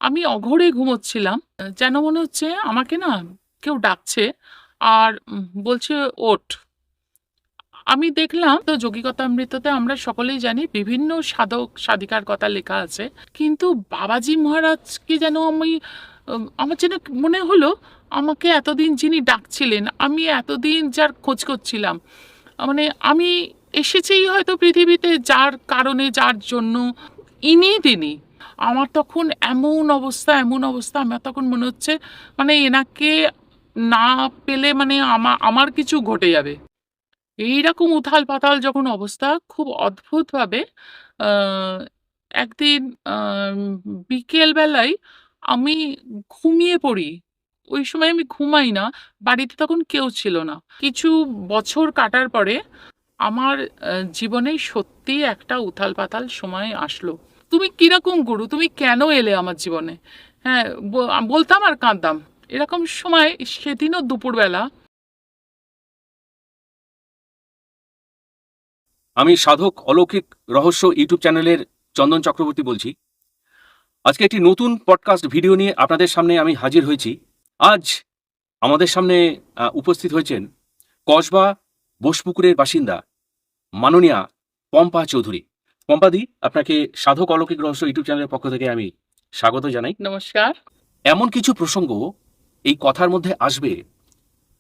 আমি অঘোরে ঘুমোচ্ছিলাম। যেন মনে হচ্ছে আমাকে না কেউ ডাকছে আর বলছে, "ওঠ।" আমি দেখলাম তো যোগিকতামৃততে আমরা সকলেই জানি বিভিন্ন সাধক সাধিকার কথা লেখা আছে। কিন্তু বাবাজি মহারাজকে যেন আমার যেন মনে হলো আমাকে এতদিন যিনি ডাকছিলেন, আমি এতদিন যার খোঁজ করছিলাম। মানে আমি এসেছিই হয়তো পৃথিবীতে যার কারণে, যার জন্য, তিনি। আমার তখন এমন অবস্থা আমার তখন মনে হচ্ছে মানে এনাকে না পেলে মানে আমার কিছু ঘটে যাবে। এইরকম উথাল-পাথাল যখন অবস্থা, খুব অদ্ভুতভাবে আ একদিন বিকেল বেলায় আমি ঘুমিয়ে পড়ি। ওই সময় আমি ঘুমাই না। বাড়িতে তখন কেউ ছিল না। কিছু বছর কাটার পরে আমার জীবনে সত্যিই একটা উথাল-পাথাল সময় আসলো। "তুমি কিরকম গুরু? তুমি কেন এলে আমার জীবনে?" হ্যাঁ, বলতাম আর কাঁদতাম। এরকম সময় সেদিনও দুপুরবেলা আমি সাধক অলৌকিক রহস্য ইউটিউব চ্যানেলের চন্দন চক্রবর্তী বলছি। আজকে একটি নতুন পডকাস্ট ভিডিও নিয়ে আপনাদের সামনে আমি হাজির হয়েছি। আজ আমাদের সামনে উপস্থিত হয়েছেন কসবা বোসপুকুরের বাসিন্দা মাননীয়া পম্পা চৌধুরী। পম্পাদি, আপনাকে সাধক অলৌকিক রহস্য ইউটিউব চ্যানেলের পক্ষ থেকে আমি স্বাগত জানাই। নমস্কার। এমন কিছু প্রসঙ্গ এই কথার মধ্যে আসবে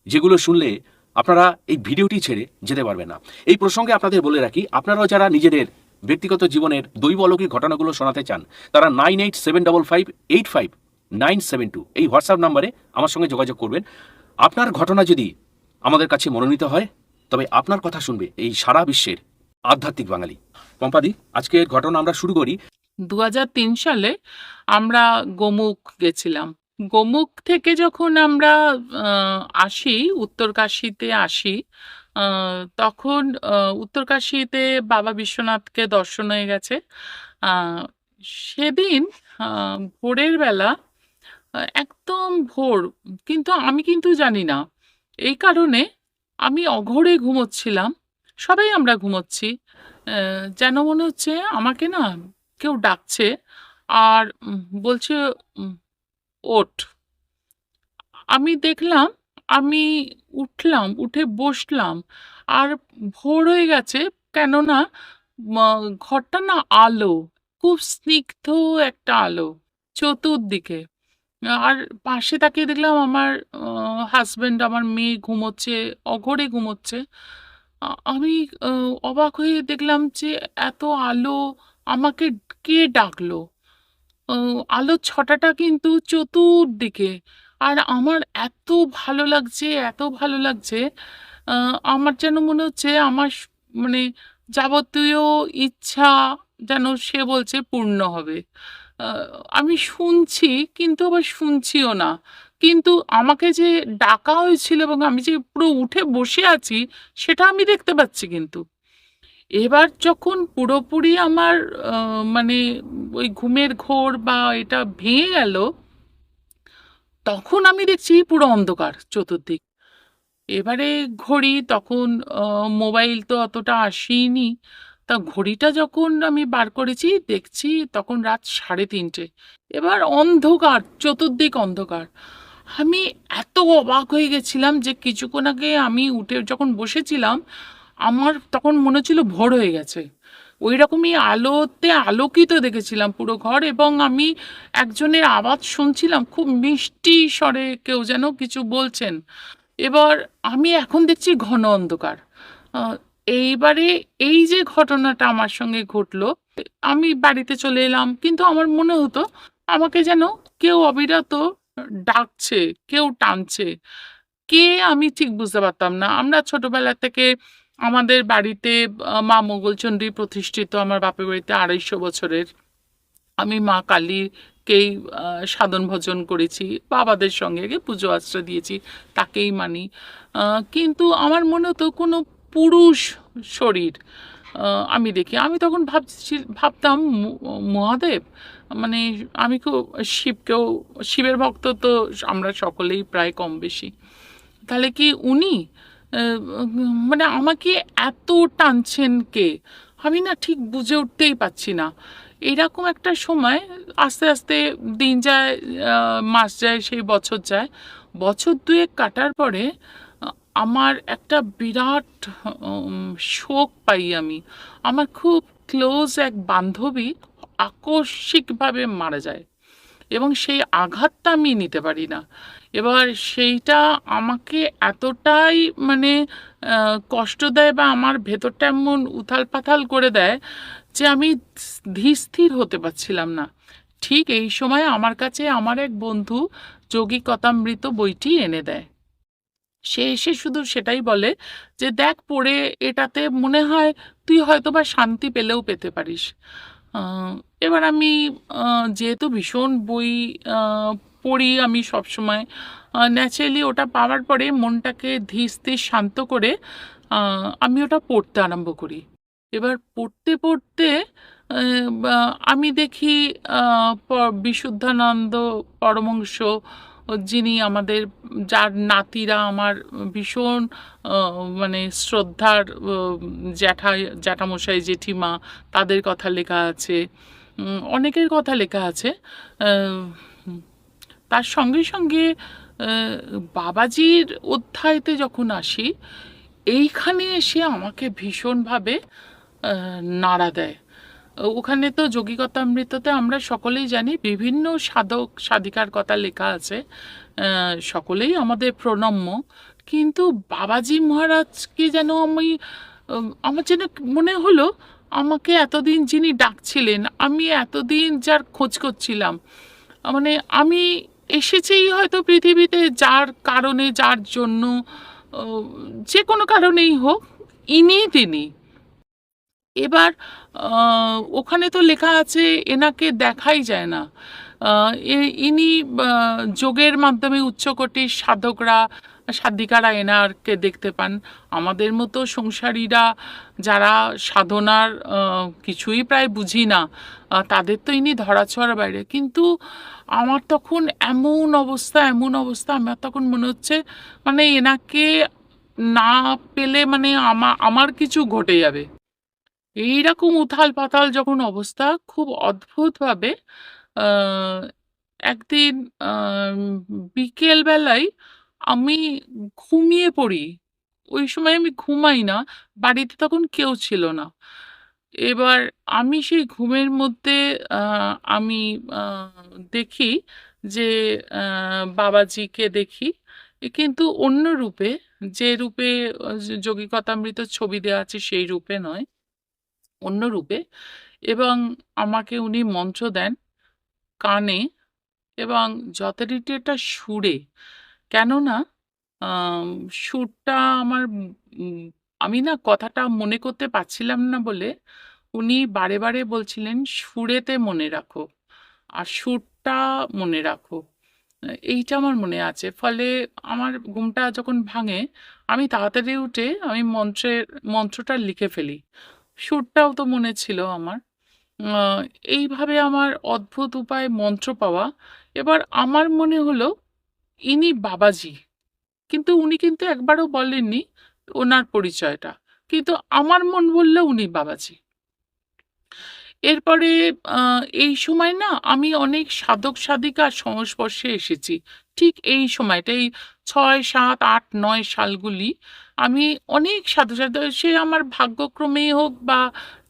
যেগুলো শুনলে আপনারা এই ভিডিওটি ছেড়ে যেতে পারবেন না। এই প্রসঙ্গে আপনাদের বলে রাখি, আপনারাও যারা নিজেদের ব্যক্তিগত জীবনের দৈব অলৌকিক ঘটনাগুলো শোনাতে চান, তারা 9875585972 এই হোয়াটসঅ্যাপ নাম্বারে আমার সঙ্গে যোগাযোগ করবেন। আপনার ঘটনা যদি আমাদের কাছে মনোনীত হয়, তবে আপনার কথা শুনবে এই সারা বিশ্বের আধ্যাত্মিক বাঙালি। পম্পাদি, আজকের ঘটনা আমরা শুরু করি। ২০০৩ সালে আমরা গোমুখ গেছিলাম। গোমুখ থেকে যখন আমরা আসি, উত্তরকাশীতে আসি, তখন উত্তরকাশীতে বাবা বিশ্বনাথকে দর্শন হয়ে গেছে। আ সেদিন আ ভোরের বেলা, একদম ভোর, কিন্তু আমি কিন্তু জানি না। এই কারণে আমি অঘোরে ঘুমোচ্ছিলাম। সবাই আমরা ঘুমোচ্ছি। যেন মনে হচ্ছে আমাকে না কেউ ডাকছে আর বলছে, উম "ওঠ।" আমি দেখলাম, আমি উঠলাম, উঠে বসলাম। আর ভোর হয়ে গেছে, কেননা মা ঘরটা না আলো, খুব স্নিগ্ধ একটা আলো চতুর্দিকে। আর পাশে তাকিয়ে দেখলাম আমার হাসব্যান্ড, আমার মেয়ে ঘুমোচ্ছে, অঘোরে ঘুমোচ্ছে। আমি আ অবাক হয়ে দেখলাম যে এত আলো, আমাকে কে ডাকলো? ও আলোর ছটাটা কিন্তু চতুর্দিকে। আর আমার এত ভালো লাগছে, এত ভালো লাগছে, আ আমার যেন মনে হচ্ছে আমার মানে যাবতীয় ইচ্ছা যেন সে বলছে পূর্ণ হবে। আ আমি শুনছি কিন্তু আবার শুনছিও না। কিন্তু আমাকে যে ডাকা হয়েছিল এবং আমি যে পুরো উঠে বসে আছি সেটা আমি দেখতে পাচ্ছি কিন্তু। এবার যখন পুরোপুরি আমার আ মানে ওই ঘুমের ঘোর বা এটা ভেঙে গেল, তখন আমি দেখছি পুরো অন্ধকার চতুর্দিক। এবারে ঘড়ি তখন, আ মোবাইল তো অতটা আসেইনি। তা ঘড়িটা যখন আমি বার করেছি দেখছি তখন রাত ৩:৩০। এবার অন্ধকার, চতুর্দিক অন্ধকার। আমি এত অবাক হয়ে গেছিলাম যে কিছুক্ষণ আগে আমি উঠে যখন বসেছিলাম, আমার তখন মনে হচ্ছিল ভোর হয়ে গেছে। ঐরকমই আলোতে আলোকিত দেখেছিলাম পুরো ঘর, এবং আমি একজনের আওয়াজ শুনছিলাম, খুব মিষ্টি স্বরে কেউ যেন কিছু বলছেন। এবার আমি এখন দেখছি ঘন অন্ধকার। আ এইবারে এই যে ঘটনাটা আমার সঙ্গে ঘটলো, আমি বাড়িতে চলে এলাম। কিন্তু আমার মনে হতো আমাকে যেন কেউ অবিরত ডাকছে, কেউ টানছে। কে আমি ঠিক বুঝতে পারতাম না। আমরা ছোটবেলা থেকে আমাদের বাড়িতে মা মোগলচণ্ডী প্রতিষ্ঠিত, আমার বাপের বাড়িতে ২৫০ বছরের। আমি মা কালীকেই সাধন ভজন করেছি। বাবাদের সঙ্গে গিয়ে পুজো আচ্চা দিয়েছি, তাকেই মানি। কিন্তু আমার মনে হতো কোনো পুরুষ শরীর আ আমি দেখি। আমি তখন ভাবতাম মহাদেব, মানে আমি খুব শিবের ভক্ত তো আমরা সকলেই প্রায় কম বেশি। তাহলে কি উনি? আ মানে আমাকে এত টানছেন কে? আমি না ঠিক বুঝে উঠতেই পারছি না। এরকম একটা সময় আস্তে আস্তে দিন যায়, মাস যায়, সেই বছর যায়। বছর দুয়েক কাটার পরে আ আমার একটা বিরাট শোক পাই আমি। আমার খুব ক্লোজ এক বান্ধবী আকস্মিকভাবে মারা যায় এবং সেই আঘাতটা আমি নিতে পারি না। এবার সেইটা আমাকে এতটাই মানে কষ্ট দেয় বা আমার ভেতরটা এমন উথাল-পাথাল করে দেয় যে আমি ধীর হতে পারছিলাম না। ঠিক এই সময় আমার কাছে আমার এক বন্ধু 'যোগিকতামৃত' বইটি এনে দেয়। সে এসে শুধু সেটাই বলে যে, "দেখ পড়ে এটাতে মনে হয় তুই হয়তোবা শান্তি পেলেও পেতে পারিস।" আ এবার আমি যেহেতু ভীষণ বই আ পড়ি আমি সবসময়, ন্যাচারালি ওটা পাওয়ার পরে মনটাকে ধীর-স্থির শান্ত করে আ আমি ওটা পড়তে আরম্ভ করি। এবার পড়তে, পড়তে আ বা আমি দেখি আ প বিশুদ্ধানন্দ পরমহংস, যিনি আমাদের, যার নাতিরা আমার ভীষণ আ মানে শ্রদ্ধার, জ্যাঠামশাই, জেঠিমা, তাদের কথা লেখা আছে। অনেকের কথা লেখা আছে। আ হুম, তার সঙ্গে, সঙ্গে আ বাবাজির অধ্যায়তে যখন আসি, এইখানে এসে আমাকে ভীষণভাবে আ নাড়া দেয়। ওখানে তো যোগিকতামৃততে আমরা সকলেই জানি বিভিন্ন সাধক সাধিকার কথা লেখা আছে। সকলেই আমাদের প্রণম্য। কিন্তু বাবাজি মহারাজকে যেন আমি, আমার যেন মনে হলো আমাকে এতদিন যিনি ডাকছিলেন, আমি এতদিন যার খোঁজ করছিলাম, মানে আমি এসেছিই হয়তো পৃথিবীতে যার কারণে, যার জন্য, ও যে কোনো কারণেই হোক, ইনিই তিনি। এবার আ ওখানে তো লেখা আছে এনাকে দেখাই যায় না। আ এ ইনি বা যোগের মাধ্যমে উচ্চকোটির সাধকরা, সাধিকারা এনারকে দেখতে পান। আমাদের মতো সংসারীরা যারা সাধনার কিছুই প্রায় বুঝি না, তাদের তো ইনি ধরাছোঁয়ার বাইরে। কিন্তু আমার তখন এমন অবস্থা আমার তখন মনে হচ্ছে মানে এনাকে না পেলে মানে আমার কিছু ঘটে যাবে। এইরকম উথাল-পাথাল যখন অবস্থা, খুব অদ্ভুতভাবে আ একদিন বিকেল বেলায় আমি ঘুমিয়ে পড়ি। ওই সময় আমি ঘুমাই না। বাড়িতে তখন কেউ ছিল না। এবার আমি সেই ঘুমের মধ্যে আ আমি আ দেখি যে আ বাবাজিকে দেখি। কিন্তু অন্য রূপে, যে রূপে যোগিকতামৃত ছবি দেওয়া আছে সেই রূপে নয়। অন্য রূপে, এবং আমাকে উনি মন্ত্র দেন কানে এবং যথারীতি একটা সুরে। কেননা আম সুরটা আমার, উম আমি না কথাটা মনে করতে পারছিলাম না বলে উনি বারে, বারে বলছিলেন, "সুরেতে মনে রাখো আর সুরটা মনে রাখো।" এইটা আমার মনে আছে। ফলে আমার ঘুমটা যখন ভাঙে, আমি তাড়াতাড়ি উঠে আমি মন্ত্রটা লিখে ফেলি। সুরটাও তো মনে ছিল আমার। আ এইভাবে আমার অদ্ভুত উপায়ে মন্ত্র পাওয়া। এবার আমার মনে হলো ইনি বাবাজি। কিন্তু উনি কিন্তু একবারও বলেননি ওনার পরিচয়টা। কিন্তু আমার মন বলল উনি বাবাজি। এরপরে আ এই সময় না আমি অনেক সাধক-সাধিকার সংস্পর্শে এসেছি। ঠিক এই সময়টা, এই ৬, ৭, ৮, ৯ সালগুলি আমি অনেক সাধু-সাধু, সে আমার ভাগ্যক্রমেই হোক বা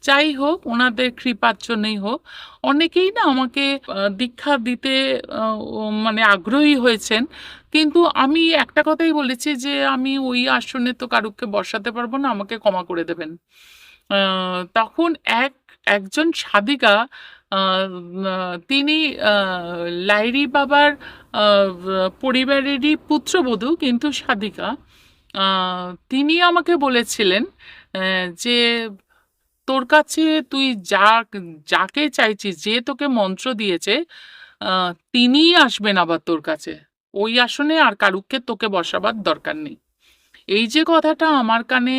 যাই হোক, ওনাদের কৃপার জন্যই হোক, অনেকেই না আমাকে দীক্ষা দিতে আ ও মানে আগ্রহী হয়েছেন। কিন্তু আমি একটা কথাই বলেছি যে, "আমি ওই আসনে তো কারুকে বসাতে পারব না, আমাকে ক্ষমা করে দেবেন।" আ তখন একজন সাধিকা, আ আ তিনি আ লাহিড়ী বাবার আ পরিবারেরই পুত্রবধূ কিন্তু সাধিকা। আ তিনি আমাকে বলেছিলেন যে, "তোর কাছে তুই যাকে চাইছিস, যে তোকে মন্ত্র দিয়েছে, আ তিনিই আসবেন আবার তোর কাছে। ওই আসনে আর কারুকে তোকে বসাবার দরকার নেই।" এই যে কথাটা আমার কানে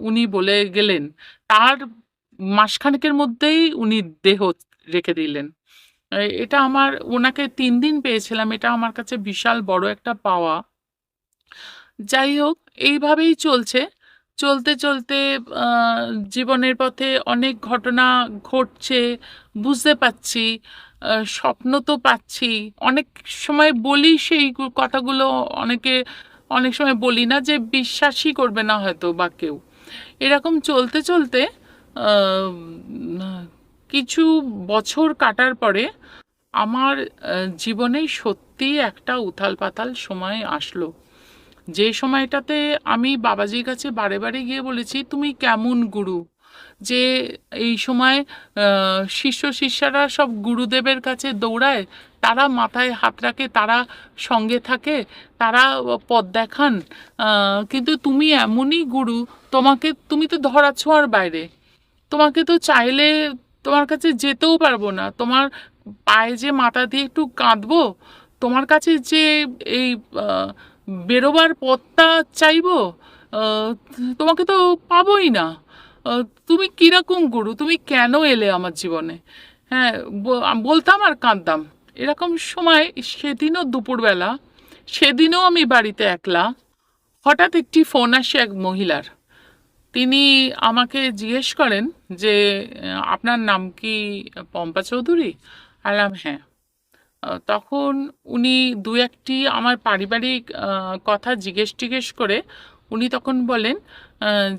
উনি বলে গেলেন, তার মাসখানেকের মধ্যেই উনি দেহ রেখে দিলেন। এটা আমার, উনাকে ৩ দিন পেয়েছিলাম। এটা আমার কাছে বিশাল বড় একটা পাওয়া। যাই হোক, এইভাবেই চলছে। চলতে চলতে জীবনের পথে অনেক ঘটনা ঘটছে, বুঝতে পারছি, স্বপ্ন তো পাচ্ছি। অনেক সময় বলি সেই কথাগুলো, অনেক সময় বলি না, যে বিশ্বাসই করবে না হয়তো বা কেউ। এরকম চলতে চলতে আহ, উম, কিছু বছর কাটার পরে আমার জীবনে সত্যি একটা উথাল পাতাল সময় আসলো, যে সময়টাতে আমি বাবাজির কাছে বারে বারে গিয়ে বলেছি, তুমি কেমন গুরু যে এই সময় শিষ্য শিষ্যরা সব গুরুদেবের কাছে দৌড়ায়, তারা মাথায় হাত রাখে, তারা সঙ্গে থাকে, তারা পথ দেখান, কিন্তু তুমি এমনই গুরু, তুমি তো ধরা ছোঁয়ার বাইরে, তোমাকে তো চাইলে তোমার কাছে যেতেও পারবো না, তোমার পায়ে যে মাথা দিয়ে একটু কাঁদবো, তোমার কাছে যে এই আহ, বেরোবার পথটা চাইবো, আহ, তোমাকে তো পাবোই না। তুমি কিরকম গুরু, তুমি কেন এলে আমার জীবনে? হ্যাঁ, বলতাম আর কাঁদতাম। এরকম সময় সেদিনও দুপুরবেলা, সেদিনও আমি বাড়িতে একলা, হঠাৎ একটি ফোন আসে এক মহিলার। তিনি আমাকে জিজ্ঞেস করেন যে আপনার নাম কি পম্পা চৌধুরী? আলাম হ্যাঁ। তখন উনি দু একটি আমার পারিবারিক কথা জিজ্ঞেস করে উনি তখন বলেন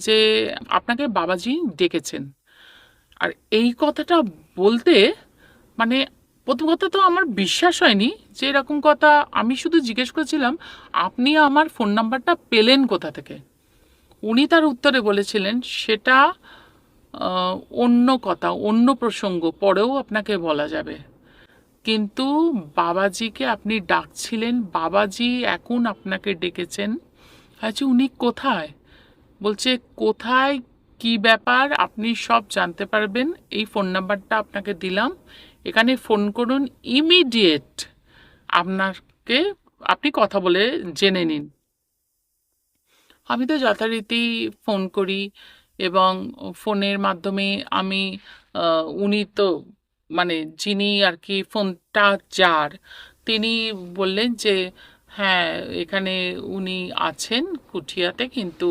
যে আপনাকে বাবাজি ডেকেছেন। আর এই কথাটা বলতে, মানে প্রথম কথা তো আমার বিশ্বাস হয়নি যে এরকম কথা। আমি শুধু জিজ্ঞেস করেছিলাম, আপনি আমার ফোন নাম্বারটা পেলেন কোথা থেকে? উনি তার উত্তরে বলেছিলেন, সেটা আহ, অন্য কথা, অন্য প্রসঙ্গ, পরেও আপনাকে বলা যাবে, কিন্তু বাবাজিকে আপনি ডাকছিলেন, বাবাজি এখন আপনাকে ডেকেছেন। আচ্ছা, উনি কোথায়? বলছে, কোথায়, কি ব্যাপার, আপনি সব জানতে পারবেন, এই ফোন নাম্বারটা আপনাকে দিলাম, এখানে ফোন করুন, ইমিডিয়েট আপনাকে, আপনি কথা বলে জেনে নিন। আমি তো যথারীতি ফোন করি, এবং ফোনের মাধ্যমে আমি উনি তো, মানে যিনি আর কি ফোনটা যার, তিনি বললেন যে হ্যাঁ, এখানে উনি আছেন কুঠিয়াতে, কিন্তু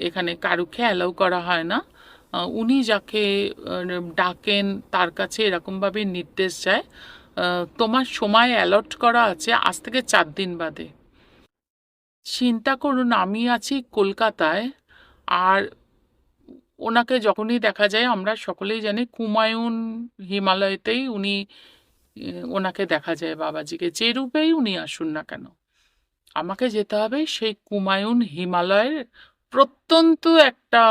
এখানে কারুকে অ্যালাউ করা হয় না। উনি যাকে ডাকেন তার কাছে এরকমভাবে নির্দেশ যায়, তোমার সময় অ্যালট করা আছে আজ থেকে 4 দিন বাদে। চিন্তা করুন, আমি আছি কলকাতায়, আর ওনাকে যখনই দেখা যায়, আমরা সকলেই জানি কুমায়ুন হিমালয়তেই উনি, ওনাকে দেখা যায় বাবাজিকে, যে রূপেই উনি আসুন না কেন, আমাকে যেতে হবে সেই কুমায়ুন হিমালয়ের প্রত্যন্ত একটা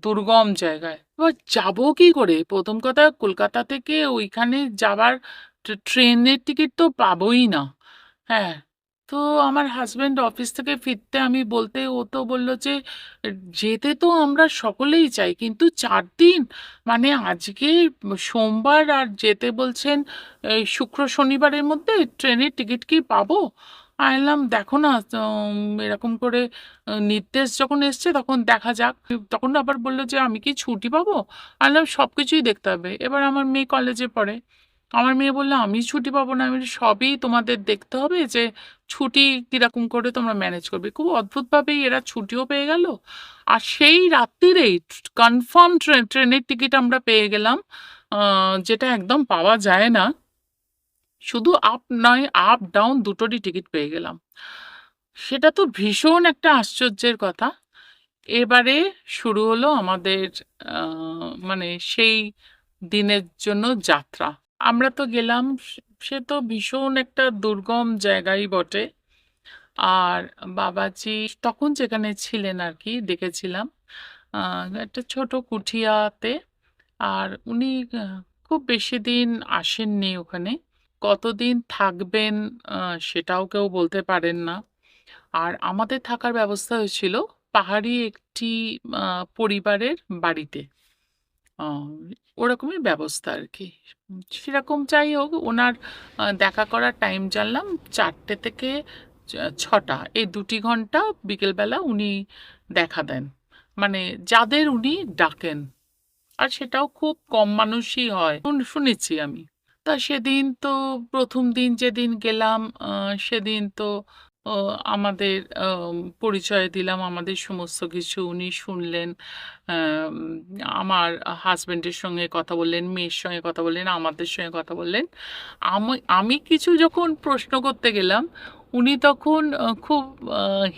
দুর্গম জায়গায়। এবার যাবো কি করে? প্রথম কথা, কলকাতা থেকে ওইখানে যাবার ট্রেনের টিকিট তো পাবোই না। হ্যাঁ, তো আমার হাজবেন্ড অফিস থেকে ফিরতে আমি বলতে, ও তো বললো যে যেতে তো আমরা সকলেই চাই, কিন্তু 4 দিন, মানে আজকে সোমবার আর যেতে বলছেন এই শুক্র শনিবারের মধ্যে, ট্রেনের টিকিট কি পাবো? আইলাম, দেখো না, এরকম করে নির্দেশ যখন এসছে তখন দেখা যাক। তখন আবার বললো যে আমি কি ছুটি পাবো? আইলাম, সব কিছুই দেখতে হবে। এবার আমার মেয়ে কলেজে পড়ে, আমার মেয়ে বললো আমি ছুটি পাবো না। আমি বলি, সবই তোমাদের দেখতে হবে, যে ছুটি কিরকম করে তোমরা ম্যানেজ করবে। খুব অদ্ভুতভাবেই এরা ছুটিও পেয়ে গেল, আর সেই রাত্রিরেই কনফার্ম ট্রেনের টিকিট আমরা পেয়ে গেলাম, যেটা একদম পাওয়া যায় না। শুধু আপ নয়, আপ ডাউন দুটোরই টিকিট পেয়ে গেলাম। সেটা তো ভীষণ একটা আশ্চর্যের কথা। এবারে শুরু হলো আমাদের মানে সেই দিনের জন্য যাত্রা। আমরা তো গেলাম, সে তো ভীষণ একটা দুর্গম জায়গাই বটে। আর বাবাজি তখন যেখানে ছিলেন আর কি, দেখেছিলাম একটা ছোট কুঠিয়াতে। আর উনি খুব বেশি দিন আসেননি ওখানে, কতদিন থাকবেন সেটাও কেউ বলতে পারেন না। আর আমাদের থাকার ব্যবস্থা হয়েছিল পাহাড়ি একটি পরিবারের বাড়িতে। আহ, ওরকমই ব্যবস্থা আর কি। সেরকম, যাই হোক, ওনার দেখা করার টাইম জানলাম 4টে থেকে 6টা, এই 2টি ঘন্টা বিকেলবেলা উনি দেখা দেন, মানে যাদের উনি ডাকেন। আর সেটাও খুব কম মানুষই হয়, শুনেছি আমি। তা সেদিন তো, প্রথম দিন যেদিন গেলাম, সেদিন তো ও আমাদের পরিচয় দিলাম, আমাদের সমস্ত কিছু উনি শুনলেন। আম, আমার হাজবেন্ডের সঙ্গে কথা বললেন, মেয়ের সঙ্গে কথা বললেন, আমাদের সঙ্গে কথা বললেন। আমি আমি কিছু যখন প্রশ্ন করতে গেলাম, উনি তখন খুব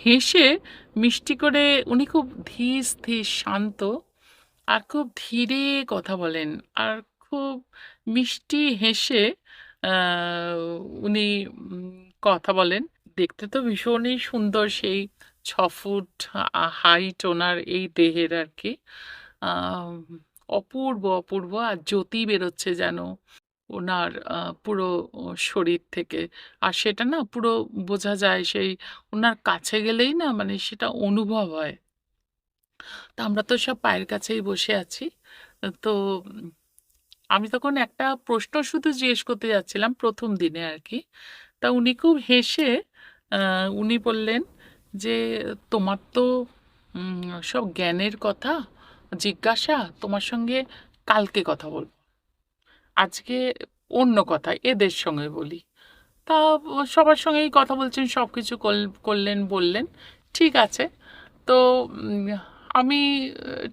হেসে মিষ্টি করে, উনি খুব ধীর স্থির শান্ত আর খুব ধীরে কথা বলেন, আর খুব মিষ্টি হেসে আহ, উনি কথা বলেন। দেখতে তো ভীষণই সুন্দর, সেই 6 ফুট হাইট ওনার এই দেহের আর কি। আহ, অপূর্ব অপূর্ব, আর জ্যোতি বেরোচ্ছে যেন ওনার পুরো শরীর থেকে। আর সেটা না পুরো বোঝা যায়, সেই ওনার কাছে গেলেই না মানে সেটা অনুভব হয়। তা আমরা তো সব পায়ের কাছেই বসে আছি। তো আমি তখন একটা প্রশ্ন শুধু জিজ্ঞেস করতে যাচ্ছিলাম, প্রথম দিনে আর কি। তা উনি খুব হেসে উনি বললেন যে, তোমার তো সব জ্ঞানের কথা জিজ্ঞাসা, তোমার সঙ্গে কালকে কথা বলবো, আজকে অন্য কথা এদের সঙ্গে বলি। তা সবার সঙ্গেই কথা বলছেন, সব কিছু করলেন, বললেন, ঠিক আছে। তো আমি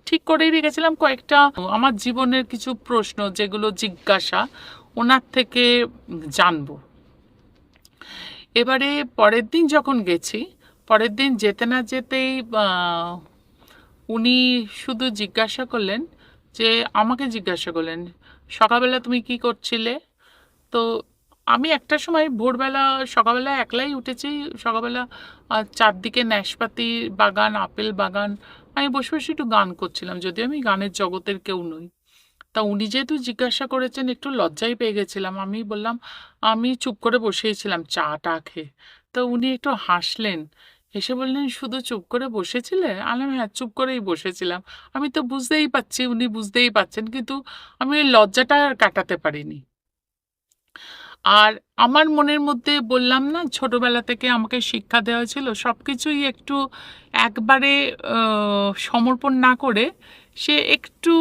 ঠিক করেই রেখেছিলাম কয়েকটা আমার জীবনের কিছু প্রশ্ন, যেগুলো জিজ্ঞাসা ওনার থেকে জানবো। এবারে পরের দিন যখন গেছি, পরের দিন যেতে না যেতেই উনি শুধু জিজ্ঞাসা করলেন, যে আমাকে জিজ্ঞাসা করলেন, সকালবেলা তুমি কি করছিলে? তো আমি একটা সময় ভোরবেলা, সকালবেলা একলাই উঠেছি, সকালবেলা চারদিকে নাশপাতি বাগান, আপেল বাগান, আমি বসে বসে একটু গান করছিলাম, যদিও আমি গানের জগতের কেউ নই। তা উনি যেহেতু জিজ্ঞাসা করেছেন, একটু লজ্জাই পেয়ে গেছিলাম। আমি বললাম, আমি চুপ করে বসেছিলাম চা টা খেয়ে। তো উনি একটু হাসলেন, হেসে বললেন, শুধু চুপ করে বসেছিলে? আমি বললাম, হ্যাঁ, চুপ করেই বসেছিলাম। আমি তো বুঝতেই পারছি, উনি বুঝতেই পারছেন, কিন্তু আমি ওই লজ্জাটা আর কাটাতে পারিনি। আর আমার মনের মধ্যে, বললাম না, ছোটবেলা থেকে আমাকে শিক্ষা দেওয়া হয়েছিল সবকিছুই একটু একবারে সমর্পণ না করে, সে একটু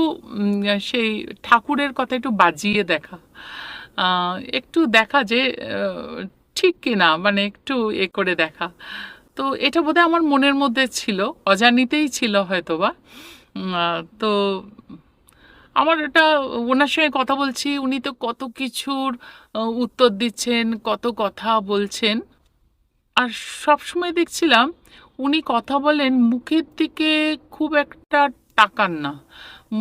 সেই ঠাকুরের কথা একটু বাজিয়ে দেখা, একটু দেখা যে ঠিক কিনা, মানে একটু করে দেখা। তো এটা বোধহয় আমার মনের মধ্যে ছিল, অজানিতেই ছিল হয়তোবা। তো আমার এটা, ওনার সঙ্গে কথা বলছি, উনি তো কত কিছুর উত্তর দিচ্ছেন, কত কথা বলছেন। আর সব সময় দেখছিলাম উনি কথা বলেন, মুখের দিকে খুব একটা তাকান না।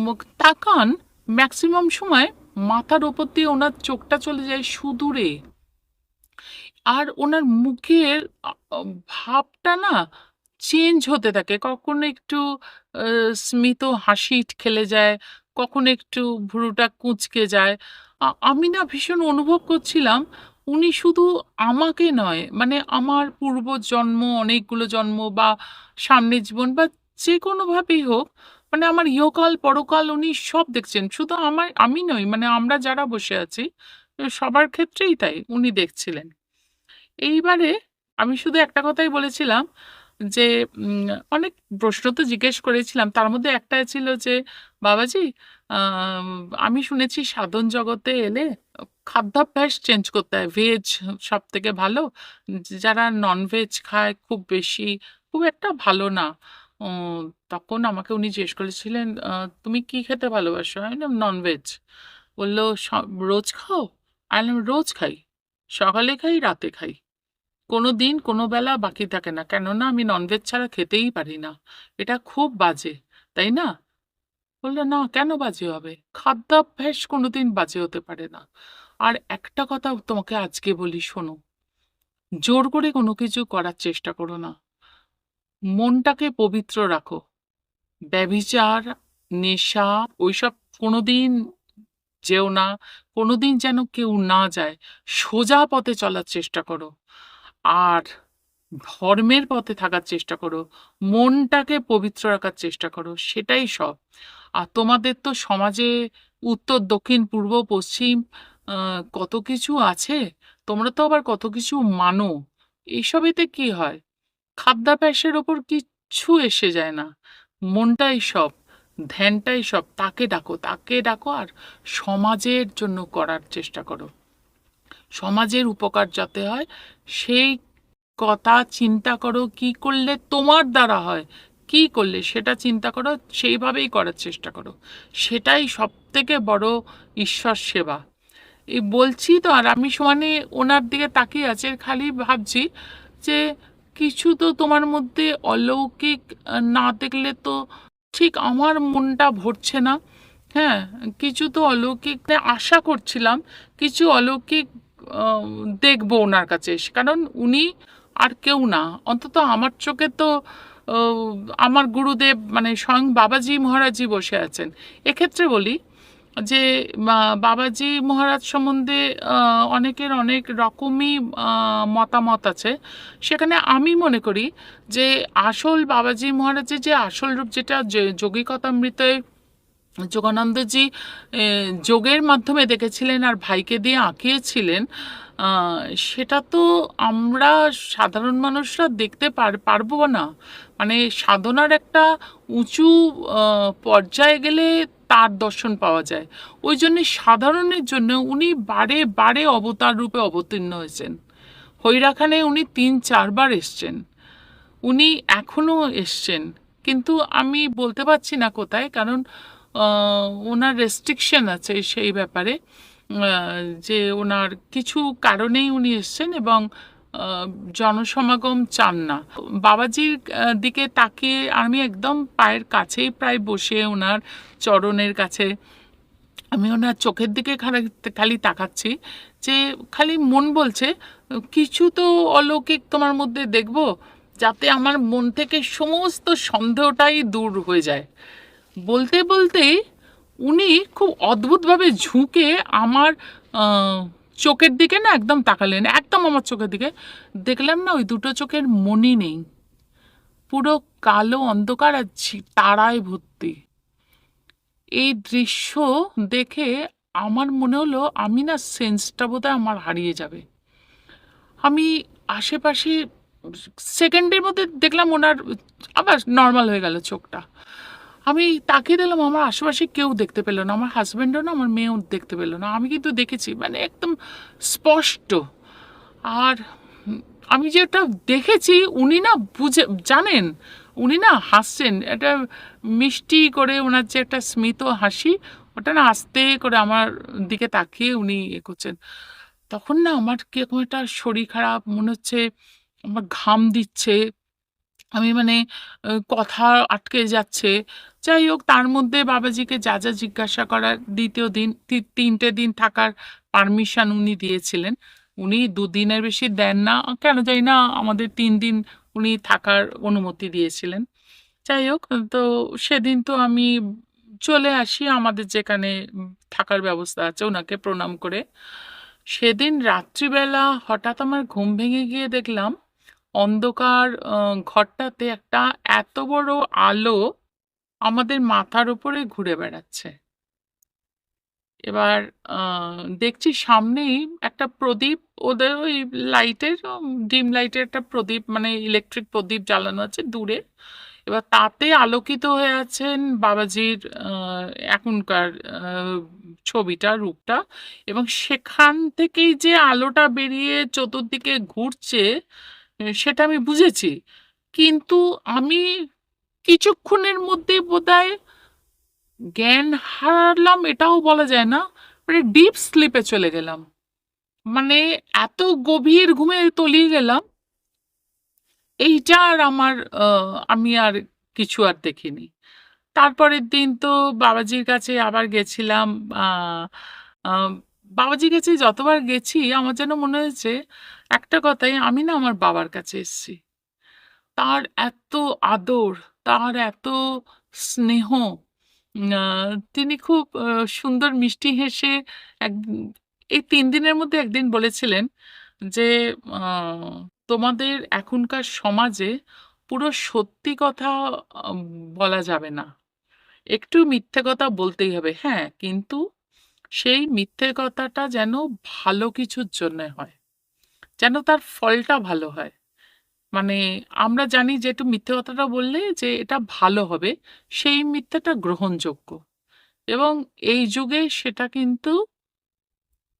মুখ তাকান ম্যাক্সিমাম সময়, মাথার ওপর দিয়ে ওনার চোখটা চলে যায় সুদূরে। আর ওনার মুখের আ আ ভাবটা না চেঞ্জ হতে থাকে। কখনো একটু স্মিত হাসি খেলে যায়, কখনো একটু ভ্রুটা কুঁচকে যায়। আমি না ভীষণ অনুভব করছিলাম, উনি শুধু আমাকে নয়, মানে আমার পূর্বজন্ম, অনেকগুলো জন্ম বা সামনের জীবন বা যেকোনোভাবেই হোক, মানে আমার ইহকাল, পরকাল উনি সব দেখছেন। শুধু আমি নই, মানে আমরা যারা বসে আছি, সবার ক্ষেত্রেই তাই উনি দেখছিলেন। এইবারে আমি শুধু একটা কথাই বলেছিলাম যে, অনেক প্রশ্ন তো জিজ্ঞেস করেছিলাম। তার মধ্যে একটা ছিল যে, "বাবাজি, আম আমি শুনেছি সাধন জগতে এলে খাদ্যাভ্যাস চেঞ্জ করতে হয়। ভেজ সবথেকে ভালো। যারা ননভেজ খায় খুব বেশি, খুব একটা ভালো না।" ও তখন আমাকে উনি জিজ্ঞেস করেছিলেন, "তুমি কি খেতে ভালোবাসো?" আমি বললাম, "ননভেজ।" বলল, "রোজ খাও?" আমি বললাম, "রোজ খাই। সকালে খাই, রাতে খাই। কোনোদিন কোনো বেলা বাকি থাকে না। কেননা আমি ননভেজ ছাড়া খেতেই পারি না। এটা খুব বাজে, তাই না?" বলল, "না, কেন বাজে হবে? খাদ্যাভ্যাস কোনোদিন বাজে হতে পারে না। আর একটা কথা তোমাকে আজকে বলি, শোনো। জোর করে কোনো কিছু করার চেষ্টা করো না। মনটাকে পবিত্র রাখো। ব্যভিচার, নেশা, ওইসব কোনোদিন যেও না। কোনোদিন যেন কেউ না যায়। সোজা পথে চলার চেষ্টা করো। আর ধর্মের পথে থাকার চেষ্টা করো। মনটাকে পবিত্র রাখার চেষ্টা করো। সেটাই সব। আর তোমাদের তো সমাজে উত্তর, দক্ষিণ, পূর্ব, পশ্চিম কত কিছু আছে। তোমরা তো আবার কত কিছু মানো। এইসবেতে কি হয়? খাদ্যাভ্যাসের ওপর কিচ্ছু এসে যায় না। মনটাই সব, ধ্যানটাই সব। তাকে ডাকো, তাকে ডাকো, আর সমাজের জন্য করার চেষ্টা করো। সমাজের উপকার যাতে হয়, সেই কথা চিন্তা করো, কি করলে তোমার দ্বারা হয়, কি করলে সেটা চিন্তা করো, সেইভাবেই করার চেষ্টা করো। সেটাই সব থেকে বড় ঈশ্বর সেবা। এই বলছি তো, আর আমি সমানে ওনার দিকে তাকিয়ে আছি, আর খালি ভাবছি যে কিছু তো তোমার মধ্যে অলৌকিক না দেখলে তো ঠিক আমার মনটা ভরছে না। হ্যাঁ, কিছু তো অলৌকিক আশা করছিলাম, কিছু অলৌকিক আহ, দেখবো ওনার কাছে এসে। কারণ উনি আর কেউ না, অন্তত আমার চোখে তো আহ, আমার গুরুদেব মানে স্বয়ং বাবাজি মহারাজই বসে আছেন। এক্ষেত্রে বলি যে বাবাজি মহারাজ সম্বন্ধে অনেকের অনেক রকমই মতামত আছে। সেখানে আমি মনে করি যে আসল বাবাজি মহারাজের যে আসল রূপ, যেটা যোগিকতামৃতে যোগানন্দজি যোগের মাধ্যমে দেখেছিলেন আর ভাইকে দিয়ে আঁকিয়েছিলেন, সেটা তো আমরা সাধারণ মানুষরা দেখতে পারবো না। মানে সাধনার একটা উঁচু পর্যায়ে গেলে তার দর্শন পাওয়া যায়। ওই জন্যে সাধারণের জন্য উনি বারে বারে অবতার রূপে অবতীর্ণ হয়েছেন। হৈরাখানে উনি 3-4 বার এসছেন, উনি এখনো এসছেন, কিন্তু আমি বলতে পারছি না কোথায়, কারণ ওনার রেস্ট্রিকশন আছে সেই ব্যাপারে, যে ওনার কিছু কারণেই উনি এসছেন এবং আহ, জনসমাগম চান না। বাবাজির দিকে তাকিয়ে আমি একদম পায়ের কাছেই প্রায় বসে ওনার চরণের কাছে আমি ওনার চোখের দিকে খালি তাকাচ্ছি, যে খালি মন বলছে কিছু তো অলৌকিক তোমার মধ্যে দেখবো, যাতে আমার মন থেকে সমস্ত সন্দেহটাই দূর হয়ে যায়। বলতে বলতেই উনি খুব অদ্ভুতভাবে ঝুঁকে আমার চোখের দিকে না একদম তাকালেন, একদম আমার চোখের দিকে। দেখলাম না ওই দুটো চোখের মনি নেই, পুরো কালো অন্ধকার আর তারায় ভর্তি। এই দৃশ্য দেখে আমার মনে হলো আমি না সেন্সটা বোধহয় আমার হারিয়ে যাবে। আমি আশেপাশে সেকেন্ডের মধ্যে দেখলাম ওনার আবার নর্মাল হয়ে গেল চোখটা। আমি তাকিয়ে দিলাম, আমার আশেপাশে কেউ দেখতে পেল না, আমার হাজব্যান্ডও না, আমার মেয়েও দেখতে পেল না। আমি কিন্তু দেখেছি, মানে একদম স্পষ্ট। আর আমি যেটা দেখেছি, উনি না বুঝে জানেন, উনি না হাসছেন, একটা মিষ্টি করে ওনার যে একটা স্মিত হাসি, ওটা না আস্তে করে আমার দিকে তাকিয়ে উনি করছেন। তখন না আমার কিরকম একটা শরীর খারাপ মনে হচ্ছে, আমার ঘাম দিচ্ছে, আমি মানে কথা আটকে যাচ্ছে। যাই হোক, তার মধ্যে বাবাজিকে যা যা জিজ্ঞাসা করার, দ্বিতীয় দিন 3টে দিন থাকার পারমিশন উনি দিয়েছিলেন। উনি 2 দিনের বেশি দেন না কেন জানি না, আমাদের 3 দিন উনি থাকার অনুমতি দিয়েছিলেন। যাই হোক, তো সেদিন তো আমি চলে আসি আমাদের যেখানে থাকার ব্যবস্থা আছে, ওনাকে প্রণাম করে। সেদিন রাত্রিবেলা হঠাৎ আমার ঘুম ভেঙে গিয়ে দেখলাম অন্ধকার ঘরটাতে একটা এত বড় আলো আমাদের মাথার উপরে ঘুরে বেড়াচ্ছে। এবার দেখছি সামনেই একটা প্রদীপ, ওদের ওই লাইটের ডিম লাইটের একটা প্রদীপ, মানে ইলেকট্রিক প্রদীপ জ্বালানো আছে দূরে। এবার তাতে আলোকিত হয়ে আছেন বাবাজির এখনকার ছবিটা, রূপটা। এবং সেখান থেকেই যে আলোটা বেরিয়ে চতুর্দিকে ঘুরছে, সেটা আমি বুঝেছি। কিন্তু আমি কিছুক্ষণের মধ্যে বোধহয় জ্ঞান হারালাম, এটাও বলা যায় না, মানে ডিপ স্লিপে চলে গেলাম। মানে এত গভীর ঘুমে তলিয়ে গেলাম, এইটা আর আমার আমি আর কিছু আর দেখিনি। তারপরের দিন তো বাবাজির কাছে আবার গেছিলাম। আহ, আহ, বাবাজির কাছে যতবার গেছি আমার যেন মনে হয়েছে একটা কথাই, আমি না আমার বাবার কাছে এসেছি। তার এত আদর, তার এত স্নেহ। তিনি খুব সুন্দর মিষ্টি হেসে এক এই 3 দিনের মধ্যে একদিন বলেছিলেন যে আহ, তোমাদের এখনকার সমাজে পুরো সত্যি কথা আহ, বলা যাবে না, একটু মিথ্যে কথা বলতেই হবে। হ্যাঁ, কিন্তু সেই মিথ্যে কথাটা যেন ভালো কিছুর জন্য হয়, যেন তার ফলটা ভালো হয়। মানে আমরা জানি যে একটু মিথ্যে কথাটা বললে যে এটা ভালো হবে, সেই মিথ্যেটা গ্রহণযোগ্য। এবং এই যুগে সেটা কিন্তু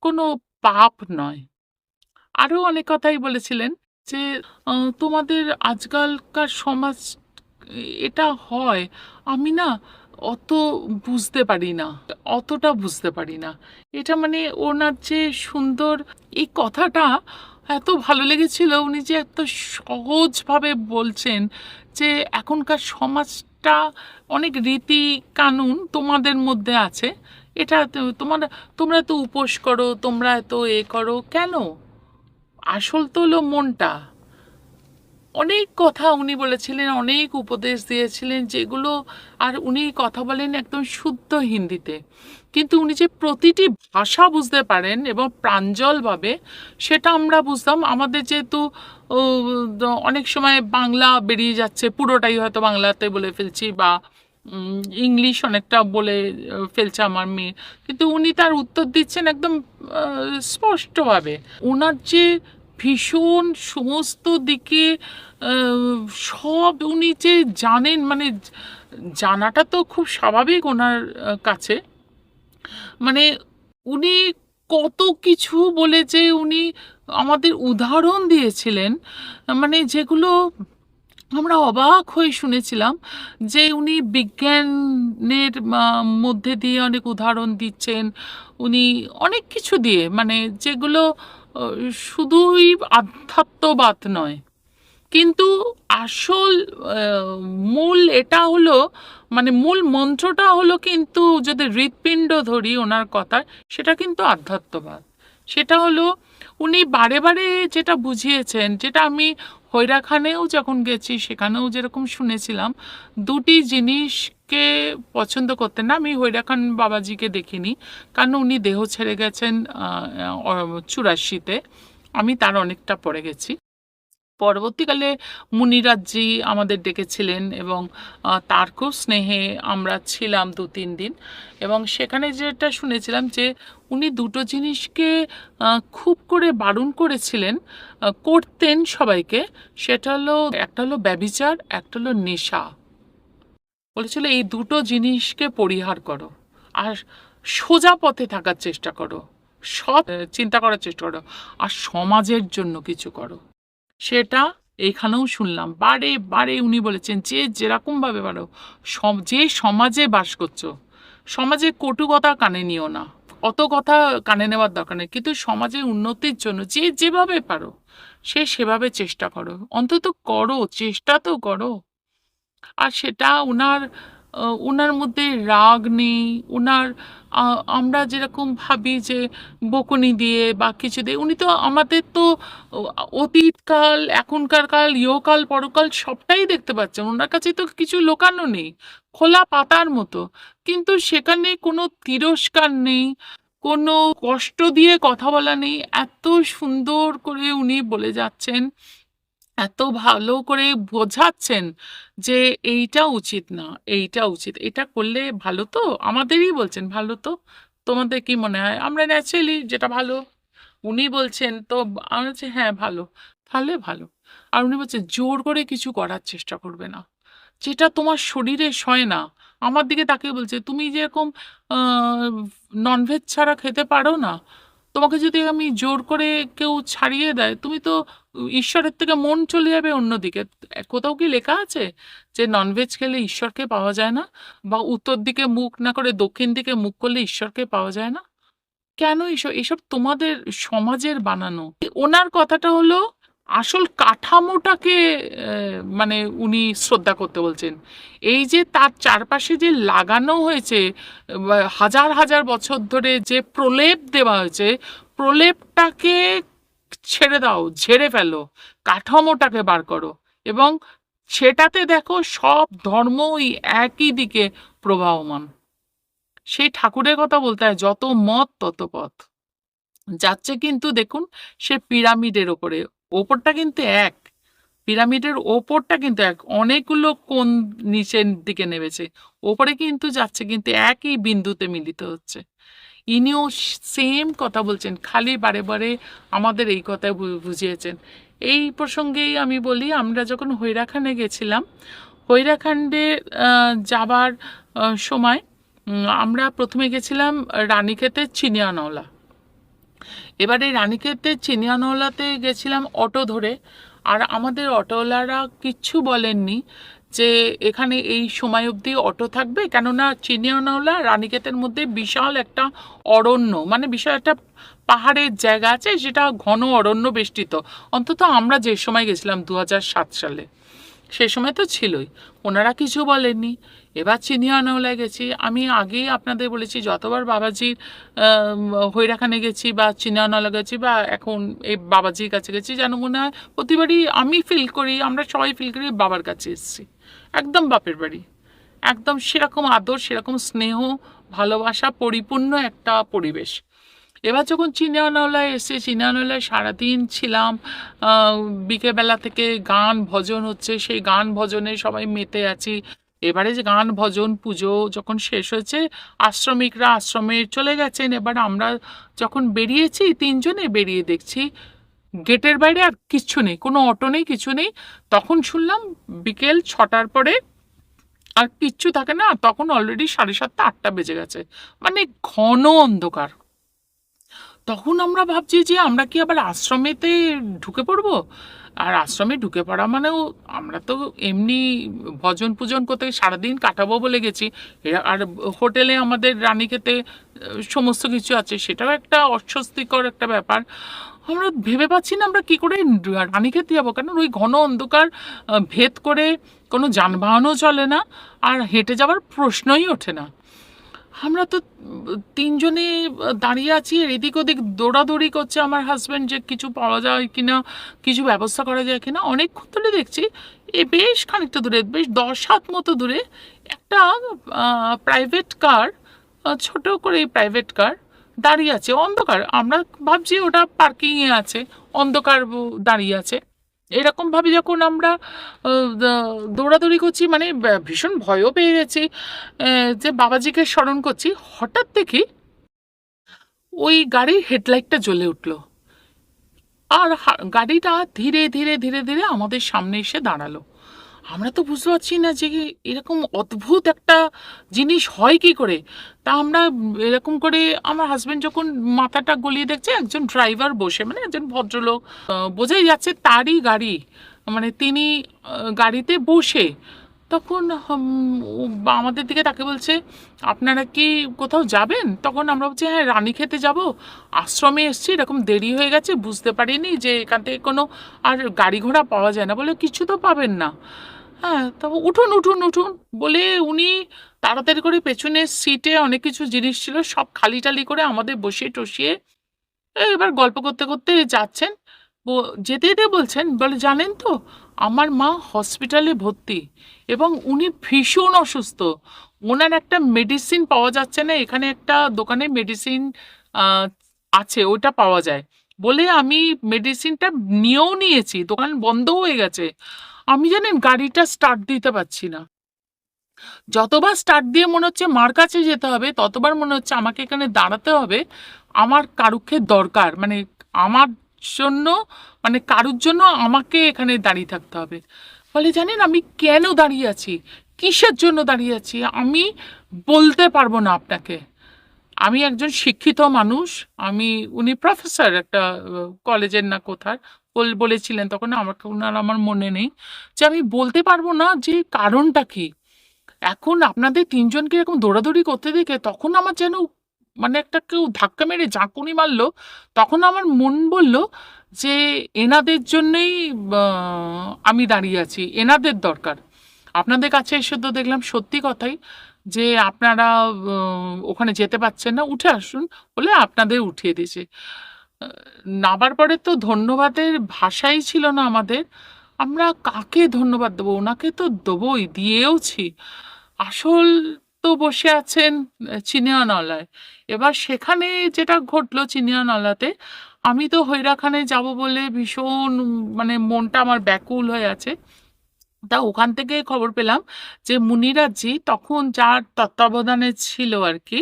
কোনো পাপ নয়। আরো অনেক কথাই বলেছিলেন। যে তোমাদের আজকালকার সমাজ এটা হয়, আমি না অত বুঝতে পারি না, অতটা বুঝতে পারি না। এটা মানে ওনার যে সুন্দর এই কথাটা এত ভালো লেগেছিল, উনি যে এত সহজভাবে বলছেন যে এখনকার সমাজটা অনেক রীতি কানুন তোমাদের মধ্যে আছে, এটা তোমরা তো উপোস করো, তোমরা এত করো কেন, আসল তো হলো মনটা। অনেক কথা উনি বলেছিলেন, অনেক উপদেশ দিয়েছিলেন যেগুলো, আর উনি কথা বলেন একদম শুদ্ধ হিন্দিতে, কিন্তু উনি যে প্রতিটি ভাষা বুঝতে পারেন এবং প্রাঞ্জলভাবে, সেটা আমরা বুঝতাম। আমাদের যেহেতু ও, অনেক সময় বাংলা বেরিয়ে যাচ্ছে, পুরোটাই হয়তো বাংলাতে বলে ফেলছি, বা ইংলিশ অনেকটা বলে ফেলছে আমার মেয়ে, কিন্তু উনি তার উত্তর দিচ্ছেন একদম স্পষ্টভাবে। ওনার যে ভীষণ সমস্ত দিকে সব উনি যে জানেন, মানে জানাটা তো খুব স্বাভাবিক ওনার কাছে, মানে উনি কত কিছু বলে যে উনি আমাদের উদাহরণ দিয়েছিলেন, মানে যেগুলো আমরা অবাক হয়ে শুনেছিলাম, যে উনি বিজ্ঞানের মধ্যে দিয়ে অনেক উদাহরণ দিচ্ছেন, উনি অনেক কিছু দিয়ে, মানে যেগুলো শুধুই আধ্যাত্মবাদ নয়, কিন্তু আসল মূল এটা হলো, মানে মূল মন্ত্রটা হলো, কিন্তু যদি হৃৎপিণ্ড ধরি ওনার কথা, সেটা কিন্তু আধ্যাত্মবাদ। সেটা হলো উনি বারে বারে যেটা বুঝিয়েছেন, যেটা আমি হৈরাখানেও যখন গেছি সেখানেও যেরকম শুনেছিলাম, দুটি জিনিসকে পছন্দ করতেন না। আমি হৈরাখান বাবাজিকে দেখিনি, কারণ উনি দেহ ছেড়ে গেছেন 84-তে, আমি তার অনেকটা পরে গেছি। পরবর্তীকালে মুনিরাজ্জি আমাদের ডেকেছিলেন, এবং তার খুব স্নেহে আমরা ছিলাম 2-3 দিন, এবং সেখানে যেটা শুনেছিলাম যে উনি দুটো জিনিসকে খুব করে বারণ করেছিলেন, করতেন সবাইকে। সেটা হলো, একটা হলো ব্যভিচার, একটা হলো নেশা। বলেছিল এই দুটো জিনিসকে পরিহার করো, আর সোজা পথে থাকার চেষ্টা করো, সৎ চিন্তা করার চেষ্টা করো, আর সমাজের জন্য কিছু করো। সেটা এখানেও শুনলাম বারে বারে উনি বলেছেন, যে যেরকম ভাবে পারো, যে সমাজে বাস করছো, সমাজে কটু কথা কানে নিও না, অত কথা কানে নেওয়ার দরকার নেই, কিন্তু সমাজের উন্নতির জন্য যে যেভাবে পারো সে সেভাবে চেষ্টা করো, অন্তত করো, চেষ্টা তো করো। আর সেটা উনার উনার মধ্যে রাগ নেই, উনার আমরা যেরকম ভাবি যে বকুনি দিয়ে বা কিছু দিয়ে, উনি তো আমাদের তো অতীতকাল, এখনকার কাল, ইহকাল, পরকাল সবটাই দেখতে পাচ্ছেন, ওনার কাছে তো কিছু লোকানো নেই, খোলা পাতার মতো। কিন্তু সেখানে কোনো তিরস্কার নেই, কোনো কষ্ট দিয়ে কথা বলা নেই, এত সুন্দর করে উনি বলে যাচ্ছেন, এত ভালো করে বোঝাচ্ছেন যে এইটা উচিত না, এইটা উচিত, এটা করলে ভালো তো, আমাদেরই বলছেন ভালো তো, তোমাদের কি মনে হয়, আমরা ন্যাচারালি যেটা ভালো উনি বলছেন, তো আমরা বলছি হ্যাঁ ভালো, তাহলে ভালো। আর উনি বলছেন জোর করে কিছু করার চেষ্টা করবে না, যেটা তোমার শরীরে সয় না। আমার দিকে তাকিয়ে বলছে, তুমি যেরকম ননভেজ ছাড়া খেতে পারো না, তোমাকে যদি আমি জোর করে কেউ ছাড়িয়ে দেয়, তুমি তো ঈশ্বরের থেকে মন চলে যাবে অন্যদিকে। কোথাও কি লেখা আছে যে ননভেজ খেলে ঈশ্বরকে পাওয়া যায় না, বা উত্তর দিকে মুখ না করে দক্ষিণ দিকে মুখ করলে ঈশ্বরকে পাওয়া যায় না? কেন এসব, এসব তোমাদের সমাজের বানানো। ওনার কথাটা হলো আসল কাঠামোটাকে মানে উনি শ্রদ্ধা করতে বলছেন। এই যে তার চারপাশে যে লাগানো হয়েছে হাজার হাজার বছর ধরে যে প্রলেপ দেওয়া হয়েছে, প্রলেপটাকে ছেড়ে দাও, ঝেড়ে ফেলো, কাঠামোটাকে বার করো, এবং সেটাতে দেখো সব ধর্মই একই দিকে প্রবাহমান। সেই ঠাকুরের কথা বলতে হয়, যত মত তত পথ যাচ্ছে, কিন্তু দেখুন সে পিরামিডের ওপরে, ওপরটা কিন্তু এক, পিরামিডের ওপরটা কিন্তু এক, অনেকগুলো কোণ নিচের দিকে নেমেছে, ওপরে কিন্তু যাচ্ছে, কিন্তু একই বিন্দুতে মিলিত হচ্ছে। ইনিও সেম কথা বলছেন, খালি বারে বারে আমাদের এই কথা বুঝিয়েছেন। এই প্রসঙ্গেই আমি বলি, আমরা যখন হৈরাখানে গেছিলাম, হৈরাখান্ডে যাবার সময় আমরা প্রথমে গেছিলাম রানীক্ষেতের চিনিয়ানওলা। এবারে রানীক্ষেতের চিনিয়ানওলাতে গেছিলাম অটো ধরে, আর আমাদের অটোওয়ালারা কিচ্ছু বলেননি যে এখানে এই সময় অবধি অটো থাকবে, কেননা চিনিয়ানওলা রানীক্ষেতের মধ্যে বিশাল একটা অরণ্য, মানে বিশাল একটা পাহাড়ের জায়গা আছে, যেটা ঘন অরণ্য বেষ্টিত। অন্তত আমরা যে সময় গেছিলাম 2007 সালে, সে সময় তো ছিলই। ওনারা কিছু বলেননি। এবার চিনিয়ানওলায় গেছি, আমি আগেই আপনাদের বলেছি যতবার বাবাজির হৈরাখানে গেছি বা চিনিয়ানওলা গেছি বা এখন এই বাবাজির কাছে গেছি, যেন মনে হয় প্রতিবারই আমি ফিল করি, আমরা সবাই ফিল করি বাবার কাছে এসেছি, একদম বাপের বাড়ি। একদম সেরকম আদর, সেরকম স্নেহ, ভালোবাসা পরিপূর্ণ একটা পরিবেশ। এবার যখন চিনিয়ানওলায় এসে চিনিয়ানওলায় সারাদিন ছিলাম, বিকেলবেলা থেকে গান ভজন হচ্ছে, সেই গান ভজনে সবাই মেতে আছি। এবারে যে গান ভজন পুজো যখন শেষ হয়েছে, আশ্রমিকরা আশ্রমে চলে গেছেন, এবার আমরা যখন বেরিয়েছি তিনজনে বেরিয়ে দেখছি গেটের বাইরে আর কিচ্ছু নেই, কোনো অটো নেই, কিছু নেই। তখন শুনলাম বিকেল 6টার পরে আর কিচ্ছু থাকে না, তখন অলরেডি 7:30 8টা বেজে গেছে, মানে ঘন অন্ধকার। তখন আমরা ভাবছি যে আমরা কি আবার আশ্রমেতে ঢুকে পড়বো। আর আশ্রমে ঢুকে পড়া মানেও, আমরা তো এমনি ভজন পূজন করতে সারাদিন কাটাবো বলে গেছি, আর হোটেলে আমাদের রানীক্ষেতে সমস্ত কিছু আছে, সেটাও একটা অস্বস্তিকর একটা ব্যাপার। আমরা ভেবে পাচ্ছি না আমরা কি করে রানীক্ষেতে যাবো, কারণ ওই ঘন অন্ধকার ভেদ করে কোনো যানবাহনও চলে না, আর হেঁটে যাওয়ার প্রশ্নই ওঠে না। আমরা তো তিনজনে দাঁড়িয়ে আছি, আর এদিক ওদিক দৌড়াদৌড়ি করছে আমার হাজব্যান্ড যে কিছু পাওয়া যায় কিনা, কিছু ব্যবস্থা করা যায় কিনা। অনেকক্ষণ ধরে দেখছি এ বেশ খানিকটা দূরে, বেশ 10 হাত মতো দূরে একটা প্রাইভেট কার, ছোট করে প্রাইভেট কার দাঁড়িয়ে আছে অন্ধকার। আমরা ভাবছি ওটা পার্কিংয়ে আছে, অন্ধকার দাঁড়িয়ে আছে। এরকম ভাবে যখন আমরা দৌড়াদৌড়ি করছি, মানে ভীষণ ভয়ও পেয়ে গেছি, যে বাবাজিকে স্মরণ করছি, হঠাৎ দেখি ওই গাড়ির হেডলাইটটা জ্বলে উঠলো, আর গাড়িটা ধীরে ধীরে ধীরে ধীরে আমাদের সামনে এসে দাঁড়ালো। আমরা তো বুঝতে পারছি না যে এরকম অদ্ভুত একটা জিনিস হয় কি করে। তা আমরা এরকম করে, আমার হাজবেন্ড যখন মাথাটা গলিয়ে দেখছে, একজন ড্রাইভার বসে, মানে একজন ভদ্রলোক, বোঝাই যাচ্ছে তারই গাড়ি, মানে তিনি গাড়িতে বসে। তখন আমাদের দিকে তাকে বলছে, আপনারা কি কোথাও যাবেন? তখন আমরা বলছি হ্যাঁ রানীক্ষেতে যাব, আশ্রমে এসছি, এরকম দেরি হয়ে গেছে, বুঝতে পারিনি যে এখান থেকে কোনো আর গাড়ি ঘোড়া পাওয়া যায় না। বলে কিছু তো পাবেন না। হ্যাঁ, তবে উঠুন উঠুন উঠুন বলে উনি তাড়াতাড়ি করে পেছনের সিটে অনেক কিছু জিনিস ছিল, সব খালি টালি করে আমাদের বসিয়ে টসিয়ে এবার গল্প করতে করতে যাচ্ছেন। যেতে যেতে বলছেন, বলে জানেন তো আমার মা হসপিটালে ভর্তি এবং উনি ভীষণ অসুস্থ, ওনার একটা মেডিসিন পাওয়া যাচ্ছে না, এখানে একটা দোকানে মেডিসিন আছে, ওটা পাওয়া যায় বলে আমি মেডিসিনটা নিয়েও নিয়েছি, দোকান বন্ধ হয়ে গেছে। আমি জানেন গাড়িটা স্টার্ট দিতে পারছি না, যতবার স্টার্ট দিয়ে মনে হচ্ছে মার কাছে যেতে হবে, ততবার মনে হচ্ছে আমাকে এখানে দাঁড়াতে হবে, আমার কারুক্ষের দরকার, মানে আমার জন্য, মানে কারুর জন্য আমাকে এখানে দাঁড়িয়ে থাকতে হবে। বলে জানেন আমি কেন দাঁড়িয়ে আছি, কিসের জন্য দাঁড়িয়ে আছি, আমি বলতে পারবো না আপনাকে। আমি একজন শিক্ষিত মানুষ, আমি, উনি প্রফেসর একটা কলেজের না কোথার বলেছিলেন তখন, আমাকে ওনার আমার মনে নেই, যে আমি বলতে পারবো না যে কারণটা কি। এখন আপনাদের তিনজনকে এরকম দৌড়াদৌড়ি করতে দেখে তখন আমার যেন মানে একটা কেউ ধাক্কা মেরে ঝাঁকুনি মারলো। তখন আমার মন বলল যে এনাদের জন্যই আমি দাঁড়িয়ে আছি, এনাদের দরকার। আপনাদের কাছে এসে তো দেখলাম সত্যি কথাই যে আপনারা ওখানে যেতে পারছেন না, উঠে আসুন বলে আপনাদের উঠিয়ে দিয়েছে। নামার পরে তো ধন্যবাদের ভাষাই ছিল না আমাদের। আমরা কাকে ধন্যবাদ দেবো, ওনাকে তো দেবোই, দিয়েওছি। আসল তো বসে আছেন চিনিয়ানওলায়। এবার সেখানে যেটা ঘটলো চিনিয়ানওলাতে, আমি তো হৈরাখানে যাব বলে ভীষণ, মানে মনটা আমার ব্যাকুল হয়ে আছে। তা ওখান থেকে খবর পেলাম যে মুনিরাজি তখন যার তত্ত্বাবধানে ছিল আর কি,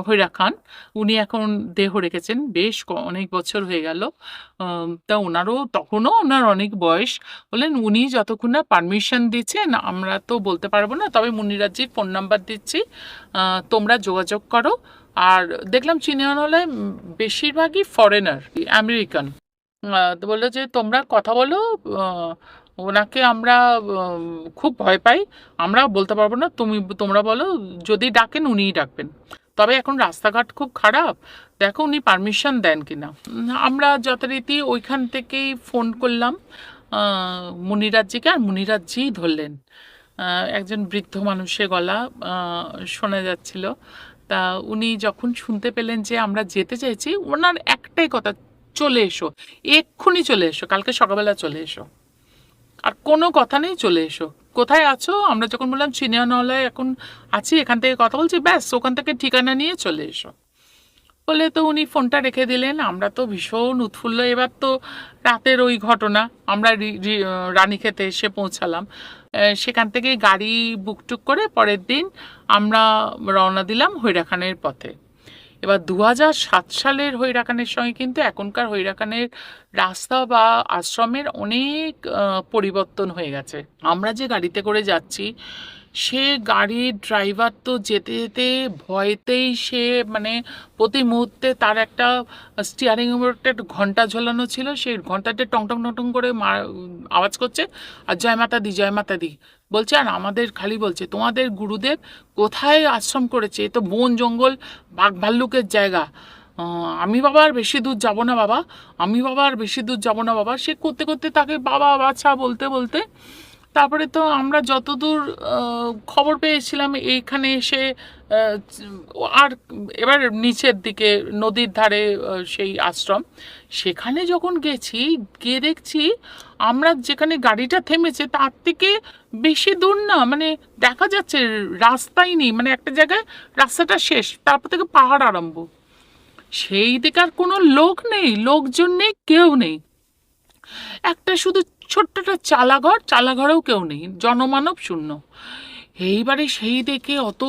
হৈরা খান, উনি এখন দেহ রেখেছেন, বেশ অনেক বছর হয়ে গেল। তা ওনারও তখনও ওনার অনেক বয়স। বললেন উনি যতক্ষণ না পারমিশন দিচ্ছেন আমরা তো বলতে পারবো না, তবে মুনিরাজির ফোন নাম্বার দিচ্ছি, তোমরা যোগাযোগ করো। আর দেখলাম চিনিয়ানওয়ালায় বেশিরভাগই ফরেনার, আমেরিকান। তো বললো যে তোমরা কথা বলো, আহ, ওনাকে আমরা খুব ভয় পাই, আমরা বলতে পারবো না, তোমরা বলো, যদি ডাকেন উনিই ডাকবেন, তবে এখন রাস্তাঘাট খুব খারাপ, দেখো উনি পারমিশন দেন কিনা। আমরা যথারীতি ওইখান থেকেই ফোন করলাম মুনিরাজ্জিকে, আর মুনিরাজ্জি ধরলেন। একজন বৃদ্ধ মানুষের গলা শোনা যাচ্ছিল। তা উনি যখন শুনতে পেলেন যে আমরা যেতে চাইছি, ওনার একটাই কথা, চলে এসো, এক্ষুনি চলে এসো, কালকে সকালবেলা চলে এসো, আর কোনো কথা নেই, চলে এসো। কোথায় আছো? আমরা যখন বললাম চিনিয়ানওয়ালায় এখন আছি, এখান থেকে কথা বলছি, ব্যাস ওখান থেকে ঠিকানা নিয়ে চলে এসো বলে তো উনি ফোনটা রেখে দিলেন। আমরা তো ভীষণ উৎফুল্ল, এবার তো রাতের ওই ঘটনা, আমরা রানীক্ষেতে এসে পৌঁছালাম। সেখান থেকে গাড়ি বুকটুক করে পরের দিন আমরা রওনা দিলাম হৈরাখানের পথে। এবার 2007 সালের হৈরাখানের সঙ্গে কিন্তু এখনকার হৈরাখানের রাস্তা বা আশ্রমের অনেক পরিবর্তন হয়ে গেছে। আমরা যে গাড়িতে করে যাচ্ছি, সে গাড়ির ড্রাইভার তো যেতে যেতে ভয়তেই সে মানে প্রতি মুহূর্তে তার একটা স্টিয়ারিং এর একটা ঘন্টা ঝোলানো ছিল, সেই ঘন্টাতে টং টং টং টং করে আওয়াজ করছে, আর জয় মাতা দি জয় মাতা দি বলছে, আর আমাদের খালি বলছে তোমাদের গুরুদেব কোথায় আশ্রম করেছে, এ তো বন জঙ্গল বাঘ ভাল্লুকের জায়গা, আমি বাবা আর বেশি দূর যাব না বাবা, আমি বাবা আর বেশি দূর যাব না বাবা, সে করতে করতে তাকে বাবা বাচ্চা বলতে বলতে তারপরে তো আমরা যতদূর খবর পেয়েছিলাম এইখানে এসে আর এবার নিচের দিকে নদীর ধারে সেই আশ্রম, সেখানে যখন গেছি, গিয়ে দেখছি আমরা যেখানে গাড়িটা থেমেছে তার থেকে বেশি দূর না, মানে দেখা যাচ্ছে রাস্তাই নেই, মানে একটা জায়গায় রাস্তাটা শেষ, তারপর থেকে পাহাড় আরম্ভ, সেই দিকে আর কোনো লোক নেই, লোকজন নেই, কেউ নেই, একটা শুধু ছোট্ট একটা চালাঘর, চালাঘরেও কেউ নেই, জনমানব শূন্য। এইবারে সেই দেখে অত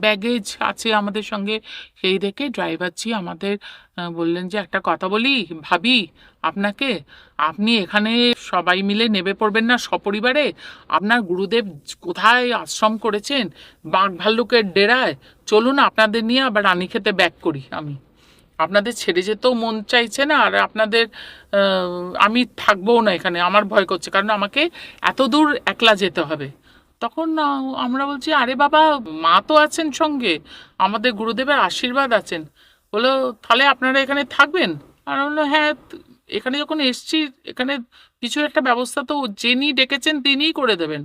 ব্যাগেজ আছে আমাদের সঙ্গে, সেই দেখে ড্রাইভারজি আমাদের বললেন যে একটা কথা বলি ভাবি আপনাকে, আপনি এখানে সবাই মিলে নেমে পড়বেন না সপরিবারে, আপনার গুরুদেব কোথায় আশ্রম করেছেন, বাঘ ভাল্লুকের ডেরায়, চলুন আপনাদের নিয়ে আবার রানীক্ষেতে ব্যাক করি, আমি আপনাদের ছেড়ে যেতেও মন চাইছে না, আর আপনাদের আমি থাকবোও না এখানে, আমার ভয় করছে, কারণ আমাকে এত দূর একলা যেতে হবে। তখন আমরা বলছি আরে বাবা, মা তো আছেন সঙ্গে, আমাদের গুরুদেবের আশীর্বাদ আছেন, বললো তাহলে আপনারা এখানে থাকবেন? আর বললো হ্যাঁ, এখানে যখন এসছি, এখানে কিছু একটা ব্যবস্থা তো যিনি ডেকেছেন তিনিই করে দেবেন,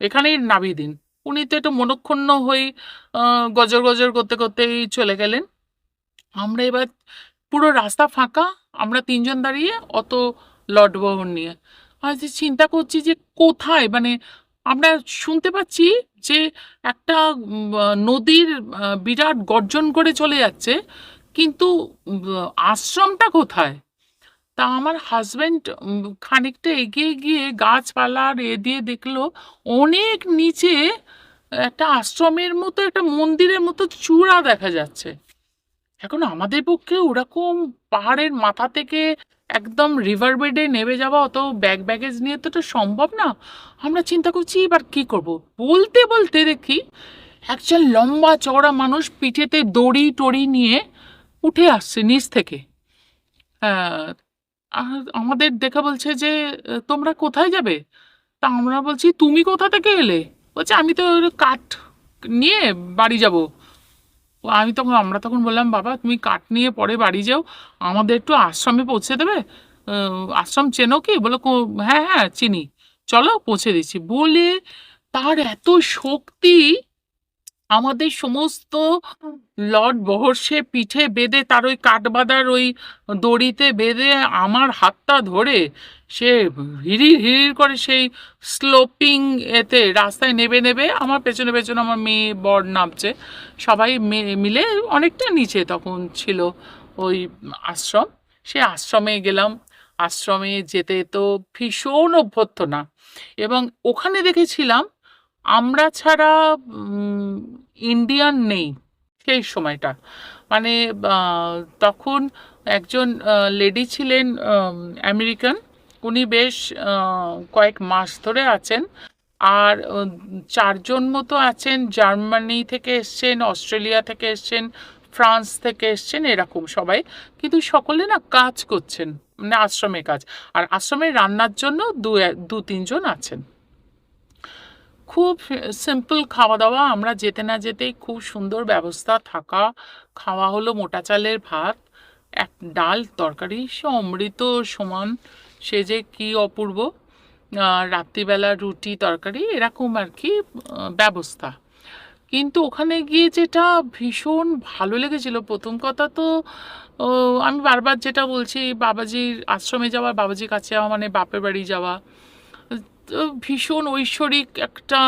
এখানেই নামিয়ে দিন। উনি তো একটু মনক্ষুণ্ণ হয়ে গজর গজর করতে করতেই চলে গেলেন। আমরা এবার পুরো রাস্তা ফাঁকা, আমরা তিনজন দাঁড়িয়ে অত লটবহর নিয়ে, আর যে চিন্তা করছি যে কোথায়, মানে আমরা শুনতে পাচ্ছি যে একটা নদীর বিরাট গর্জন করে চলে যাচ্ছে, কিন্তু আশ্রমটা কোথায়? তা আমার হাজবেন্ড খানিকটা এগিয়ে গিয়ে গাছপালার এ দিয়ে দেখলো অনেক নিচে একটা আশ্রমের মতো, একটা মন্দিরের মতো চূড়া দেখা যাচ্ছে। এখন আমাদের পক্ষে ওরকম পাহাড়ের মাথা থেকে একদম রিভার বেডে নেমে যাওয়া, অত ব্যাগেজ নিয়ে তো এটা সম্ভব না। আমরা চিন্তা করছি এবার কি করব, বলতে বলতে দেখি একজন লম্বা চওড়া মানুষ পিঠেতে দড়ি টড়ি নিয়ে উঠে আসছে নিচ থেকে। আহ, আর আমাদের দেখে বলছে যে তোমরা কোথায় যাবে? তা আমরা বলছি তুমি কোথা থেকে এলে? বলছে আমি তো কাঠ নিয়ে বাড়ি যাব। আমরা তখন বললাম বাবা তুমি কাঠ নিয়ে পরে বাড়ি যাও, আমাদের একটু আশ্রমে পৌঁছে দেবে? আশ্রম চেনো কি? বলো হ্যাঁ হ্যাঁ চিনি, চলো পৌঁছে দিচ্ছি বলে, তার এত শক্তি, আমাদের সমস্ত লট বহর সে পিঠে বেঁধে, তার ওই কাঠবাদার ওই দড়িতে বেঁধে আমার হাতটা ধরে সে হিড়ির হিড়ির করে সেই স্লোপিং এতে রাস্তায় নেবে নেবে, আমার পেছনে পেছনে আমার মেয়ে বর নামছে, সবাই মিলে অনেকটা নিচে তখন ছিল ওই আশ্রম। সে আশ্রমে গেলাম, আশ্রমে যেতে তো ভীষণ অভ্যর্থনা, এবং ওখানে দেখেছিলাম আমরা ছাড়া ইন্ডিয়ান নেই সেই সময়টা, মানে তখন একজন লেডি ছিলেন আমেরিকান, উনি বেশ কয়েক মাস ধরে আছেন, আর চারজন মতো আছেন জার্মানি থেকে এসছেন, অস্ট্রেলিয়া থেকে এসছেন, ফ্রান্স থেকে এসছেন, এরকম সবাই, কিন্তু সকলে না কাজ করছেন, মানে আশ্রমে কাজ। আর আশ্রমে রান্নার জন্য দু তিনজন আছেন। খুব সিম্পল খাওয়া দাওয়া, আমরা যেতে না যেতেই খুব সুন্দর ব্যবস্থা থাকা। খাওয়া হলো মোটা চালের ভাত, এক ডাল তরকারি, সে অমৃত সমান, সে যে কি অপূর্ব। রাত্রিবেলা রুটি তরকারি, এরকম আর কি ব্যবস্থা। কিন্তু ওখানে গিয়ে যেটা ভীষণ ভালো লেগেছিল, প্রথম কথা তো ও, আমি বারবার যেটা বলছি, বাবাজির আশ্রমে যাওয়া, বাবাজির কাছে যাওয়া মানে বাপের বাড়ি যাওয়া। তো ভীষণ ঐশ্বরিক একটা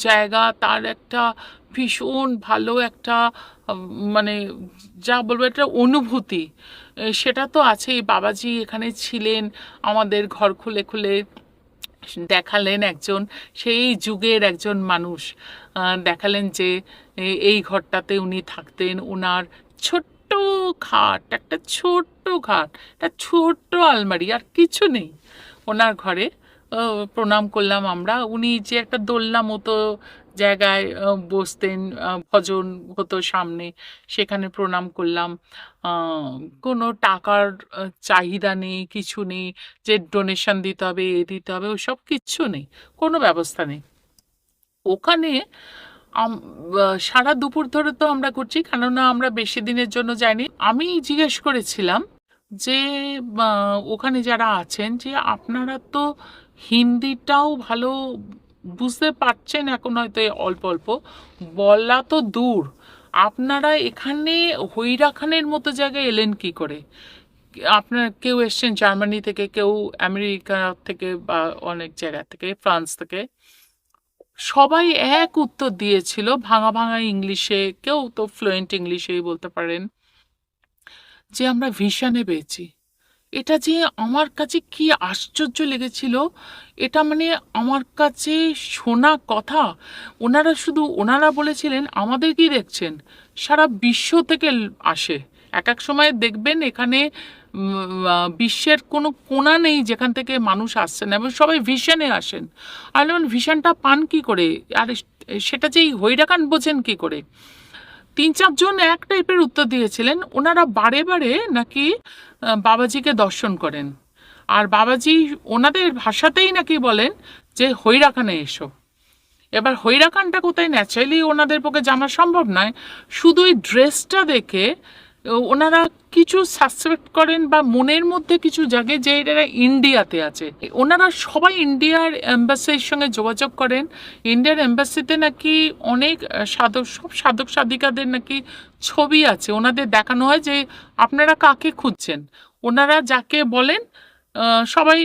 জায়গা, তার একটা ভীষণ ভালো একটা মানে যা বলবো একটা অনুভূতি, সেটা তো আছেই। বাবাজি এখানে ছিলেন, আমাদের ঘর খুলে খুলে দেখালেন, একজন সেই যুগের একজন মানুষ। দেখালেন যে এই ঘরটাতে উনি থাকতেন, ওনার ছোট্ট খাট, একটা ছোট্ট খাট, একটা ছোট্ট আলমারি, আর কিছু নেই ওনার ঘরে। প্রণাম করলাম আমরা। উনি যে একটা দোলনা মতো জায়গায় বসতেন, ভজন হতো সামনে, সেখানে প্রণাম করলাম। আহ, কোনো টাকার চাহিদা নেই, কিছু নেই যে ডোনেশন দিতে হবে, এ দিতে হবে, ওসব কিচ্ছু নেই, কোনো ব্যবস্থা নেই ওখানে। সারা দুপুর ধরে তো আমরা ঘুরছি, কেননা আমরা বেশি দিনের জন্য যাইনি। আমি জিজ্ঞেস করেছিলাম যে ওখানে যারা আছেন, যে আপনারা তো হিন্দিটাও ভালো বুঝতে পারছেন, এখন হয়তো অল্প অল্প, বলা তো দূর, আপনারা এখানে হৈরাখানের মতো জায়গায় এলেন কি করে? আপনার কেউ এসছেন জার্মানি থেকে, কেউ আমেরিকা থেকে, বা অনেক জায়গা থেকে, ফ্রান্স থেকে, সবাই এক উত্তর দিয়েছিল ভাঙা ভাঙা ইংলিশে, কেউ তো ফ্লুয়েন্ট ইংলিশেই বলতে পারেন, যে আমরা ভিশনে পেয়েছি। এটা যে আমার কাছে কি আশ্চর্য লেগেছিল, এটা মানে আমার কাছে শোনা কথা। ওনারা বলেছিলেন আমাদের কি দেখছেন, সারা বিশ্ব থেকে আসে। এক এক সময় দেখবেন এখানে বিশ্বের কোনো কোণা নেই যেখান থেকে মানুষ আসছেন, এবং সবাই ভিশনে আসেন। আর যেমন ভিশনটা পান কি করে, আর সেটা যে এই হৈরাকান বোঝেন কি করে? তিন চারজন এক টাইপের উত্তর দিয়েছিলেন। ওনারা বারে বারে নাকি বাবাজিকে দর্শন করেন, আর বাবাজি ওনাদের ভাষাতেই নাকি বলেন যে হৈরাখানে এসো। এবার হৈরাখানটা কোথায়, ন্যাচারালি ওনাদের পক্ষে জানা সম্ভব নয়। শুধু ওই ড্রেসটা দেখে ওনারা কিছু সাসপেক্ট করেন, বা মনের মধ্যে কিছু জাগে যে এরা ইন্ডিয়াতে আছে। ওনারা সবাই ইন্ডিয়ার এম্বাসির সঙ্গে যোগাযোগ করেন। ইন্ডিয়ার এম্বাসিতে নাকি অনেক সব সাধক সাধিকাদের নাকি ছবি আছে, ওনাদের দেখানো হয় যে আপনারা কাকে খুঁজছেন। ওনারা যাকে বলেন সবাই,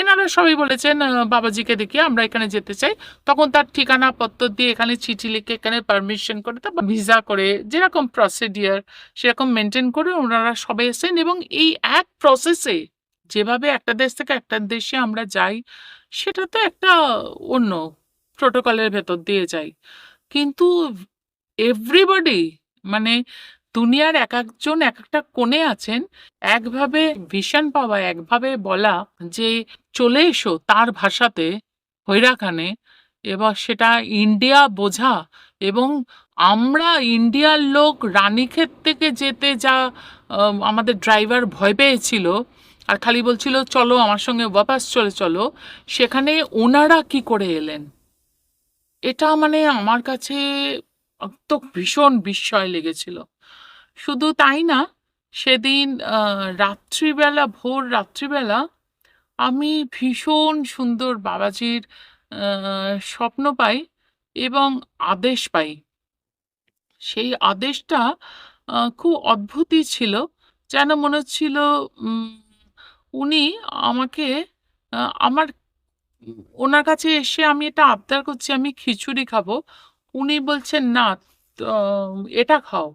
এনারা সবাই বলেছেন বাবাজিকে দেখে আমরা এখানে যেতে চাই, তখন তার ঠিকানা পত্র দিয়ে, এখানে চিঠি লিখে, এখানে পারমিশন করে, তারপর ভিসা করে, যেরকম প্রসিডিয়ার সেরকম মেনটেন করে ওনারা সবাই এসেছেন। এবং এই এক প্রসেসে যেভাবে একটা দেশ থেকে একটা দেশে আমরা যাই, সেটা তো একটা অন্য প্রোটোকলের ভেতর দিয়ে যাই। কিন্তু এভরিবডি, মানে দুনিয়ার এক একজন এক একটা কোণে আছেন, একভাবে ভিশন পাওয়া, একভাবে বলা যে চলে এসো তার ভাষাতে হৈরাখানে, এবার সেটা ইন্ডিয়া বোঝা। এবং আমরা ইন্ডিয়ার লোক রানীক্ষেত থেকে যেতে যা আমাদের ড্রাইভার ভয় পেয়েছিল, আর খালি বলছিল চলো আমার সঙ্গে ওয়াপাস চলে চলো, সেখানে ওনারা কি করে এলেন, এটা মানে আমার কাছে তো ভীষণ বিস্ময় লেগেছিল। শুধু তাই না, সেদিন রাত্রিবেলা, ভোর রাত্রিবেলা আমি ভীষণ সুন্দর বাবাজির স্বপ্ন পাই এবং আদেশ পাই। সেই আদেশটা খুব অদ্ভুতই ছিল, যেন মনে হচ্ছিল উনি আমাকে আমার ওনার কাছে এসে আমি এটা আবদার করছি, আমি খিচুড়ি খাবো, উনি বলছেন না, তো এটা খাও,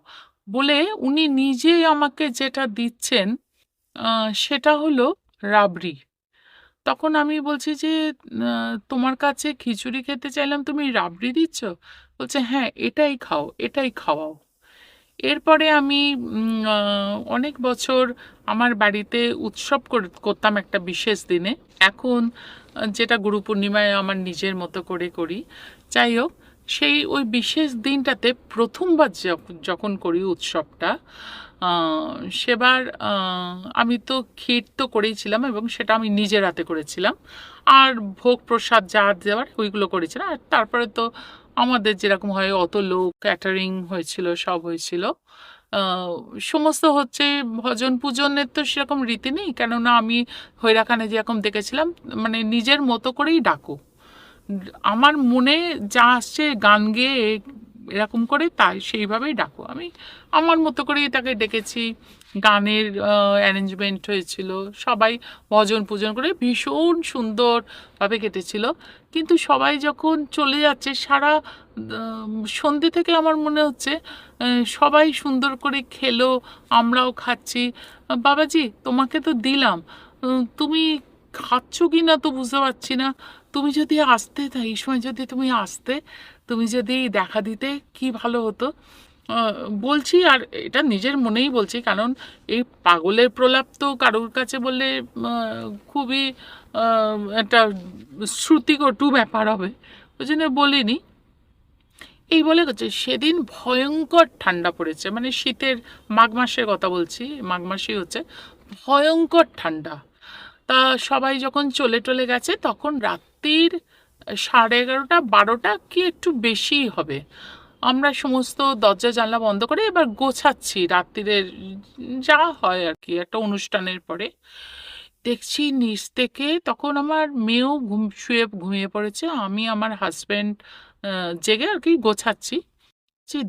বলে উনি নিজেই আমাকে যেটা দিচ্ছেন সেটা হলো রাবড়ি। তখন আমি বলছি যে তোমার কাছে খিচুড়ি খেতে চাইলাম, তুমি রাবড়ি দিচ্ছ? বলছে হ্যাঁ, এটাই খাও, এটাই খাওয়াও। এরপরে আমি অনেক বছর আমার বাড়িতে উৎসব করতাম একটা বিশেষ দিনে। এখন যেটা গুরু পূর্ণিমায় আমার নিজের মতো করে করি। যাই হোক, সেই ওই বিশেষ দিনটাতে প্রথমবার যখন করি উৎসবটা, সেবার আমি তো ক্ষীর তো করেইছিলাম এবং সেটা আমি নিজের হাতে করেছিলাম, আর ভোগ প্রসাদ যা দেওয়ার ওইগুলো করেছিলাম। আর তারপরে তো আমাদের যেরকম হয় অত লোক, ক্যাটারিং হয়েছিল, সব হয়েছিল। আহ, সমস্ত হচ্ছে ভজন পূজনের তো সেরকম রীতি নেই, কেননা আমি হৈরাখানে যেরকম দেখেছিলাম, মানে নিজের মতো করেই ডাকো, আমার মনে যা আসছে গান গেয়ে এরকম করে তাই সেইভাবেই ডাকো। আমি আমার মতো করেই তাকে ডেকেছি, গানের অ্যারেঞ্জমেন্ট হয়েছিল, সবাই ভজন পূজন করে ভীষণ সুন্দরভাবে কেটেছিল। কিন্তু সবাই যখন চলে যাচ্ছে সারা সন্ধে থেকে, আমার মনে হচ্ছে সবাই সুন্দর করে খেলো, আমরাও খাচ্ছি, বাবাজি তোমাকে তো দিলাম, তুমি খাচ্ছ কি না তো বুঝতে পারছি না, তুমি যদি আসতে, তাই এই সময় যদি তুমি আসতে, তুমি যদি দেখা দিতে কি ভালো হতো। আহ, বলছি, আর এটা নিজের মনেই বলছি, কারণ এই পাগলের প্রলাপ তো কারোর কাছে বললে খুবই একটা শ্রুতিকটু ব্যাপার হবে, ওই জন্য বলিনি। এই বলে হচ্ছে সেদিন ভয়ঙ্কর ঠান্ডা পড়েছে, মানে শীতের মাঘ মাসের কথা বলছি, মাঘ মাসেই হচ্ছে ভয়ঙ্কর ঠান্ডা। তা সবাই যখন চলে টলে গেছে তখন রাত্রির 11:30-12টা কি একটু বেশিই হবে, আমরা সমস্ত দরজা জানলা বন্ধ করে এবার গোছাচ্ছি রাত্রিরের, যা হয় আর কি একটা অনুষ্ঠানের পরে। দেখছি নিচ থেকে, তখন আমার মেয়েও শুয়ে ঘুমিয়ে পড়েছে, আমি আমার হাজব্যান্ড জেগে আর কি গোছাচ্ছি।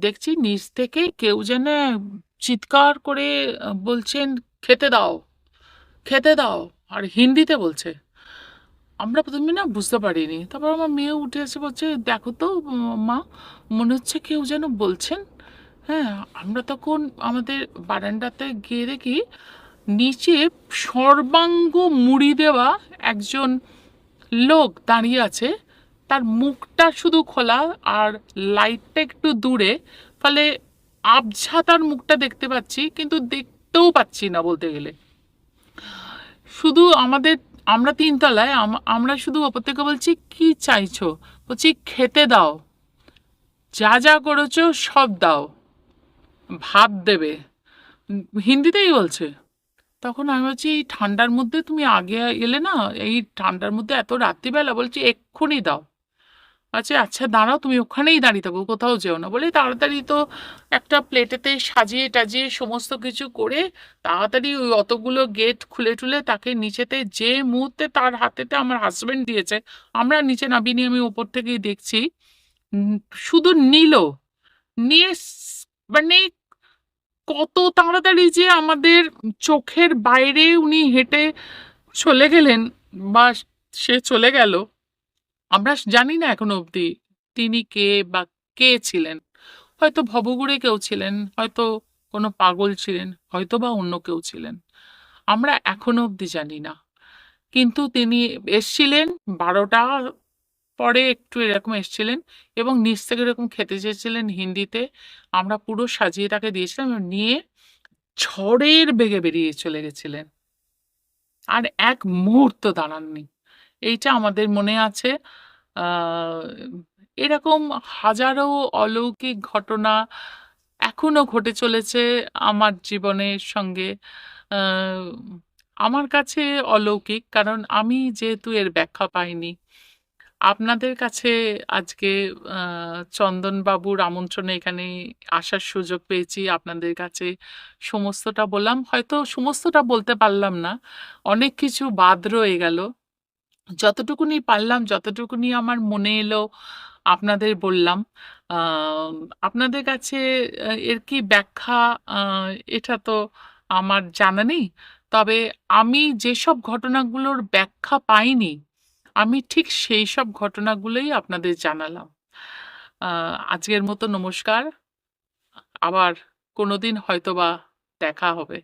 দেখছি নিচ থেকে কেউ যেন চিৎকার করে বলছেন, খেতে দাও, খেতে দাও, আর হিন্দিতে বলছে। আমরা প্রথমে না বুঝতে পারিনি, তারপর আমার মেয়ে উঠে এসে বলছে, দেখো তো মা, মনে হচ্ছে কেউ যেন বলছেন। হ্যাঁ, আমরা তখন আমাদের বারান্দাতে গিয়ে দেখি নিচে সর্বাঙ্গ মুড়ি দেওয়া একজন লোক দাঁড়িয়ে আছে, তার মুখটা শুধু খোলা আর লাইটটা একটু দূরে, ফলে আবছা তার মুখটা দেখতে পাচ্ছি, কিন্তু দেখতেও পাচ্ছি না বলতে গেলে। শুধু আমরা 3 তলায়, আমরা শুধু ওপর থেকে বলছি, কি চাইছো? বলছি খেতে দাও, যা যা করেছো সব দাও, ভাত দেবে, হিন্দিতেই বলছে। তখন আমি বলছি, এই ঠান্ডার মধ্যে তুমি আগে এলে না, এই ঠান্ডার মধ্যে এত রাত্রিবেলা, বলছি এক্ষুনি দাও। আচ্ছা আচ্ছা দাঁড়াও, তুমি ওখানেই দাঁড়িয়ে থাকো, কোথাও যেও না, বলে তাড়াতাড়ি তো একটা প্লেটেতে সাজিয়ে টাজিয়ে সমস্ত কিছু করে তাড়াতাড়ি ওই অতগুলো গেট খুলে টুলে তাকে নিচেতে যে মুহূর্তে তার হাতেতে আমার হাজবেন্ড দিয়েছে, আমরা নিচে নামিয়ে, আমি ওপর থেকেই দেখছি, উম, শুধু নিল, নিয়ে মানে কত তাড়াতাড়ি যে আমাদের চোখের বাইরে উনি হেঁটে চলে গেলেন, বা সে চলে গেল, আমরা জানি না এখনো অবধি তিনি কে বা কে ছিলেন। হয়তো ভবঘুরে কেউ ছিলেন, হয়তো কোনো পাগল ছিলেন, হয়তো বা অন্য কেউ ছিলেন, আমরা এখনো অবধি জানি না। কিন্তু তিনি এসছিলেন 12টা পরে একটু এরকম এসছিলেন, এবং নিচ থেকে এরকম খেতে চেয়েছিলেন হিন্দিতে, আমরা পুরো সাজিয়ে তাকে দিয়েছিলাম এবং নিয়ে ঝড়ের বেগে বেরিয়ে চলে গেছিলেন, আর এক মুহূর্ত দাঁড়াননি। এইটা আমাদের মনে আছে। আহ, এরকম হাজারো অলৌকিক ঘটনা এখনো ঘটে চলেছে আমার জীবনের সঙ্গে। আহ, আমার কাছে অলৌকিক, কারণ আমি যেহেতু এর ব্যাখ্যা পাইনি। আপনাদের কাছে আজকে চন্দনবাবুর আমন্ত্রণে এখানে আসার সুযোগ পেয়েছি, আপনাদের কাছে সমস্তটা বললাম, হয়তো সমস্তটা বলতে পারলাম না, অনেক কিছু বাদ রয়ে গেল, যতটুকুনি পারলাম, যতটুকুনি আমার মনে এলো আপনাদের বললাম। আহ, আপনাদের কাছে এর কি ব্যাখ্যা, আহ, এটা তো আমার জানা নেই, তবে আমি যেসব ঘটনাগুলোর ব্যাখ্যা পাইনি, আমি ঠিক সেই সব ঘটনাগুলোই আপনাদের জানালাম। আজকের মতো নমস্কার, আবার কোনোদিন হয়তোবা দেখা হবে।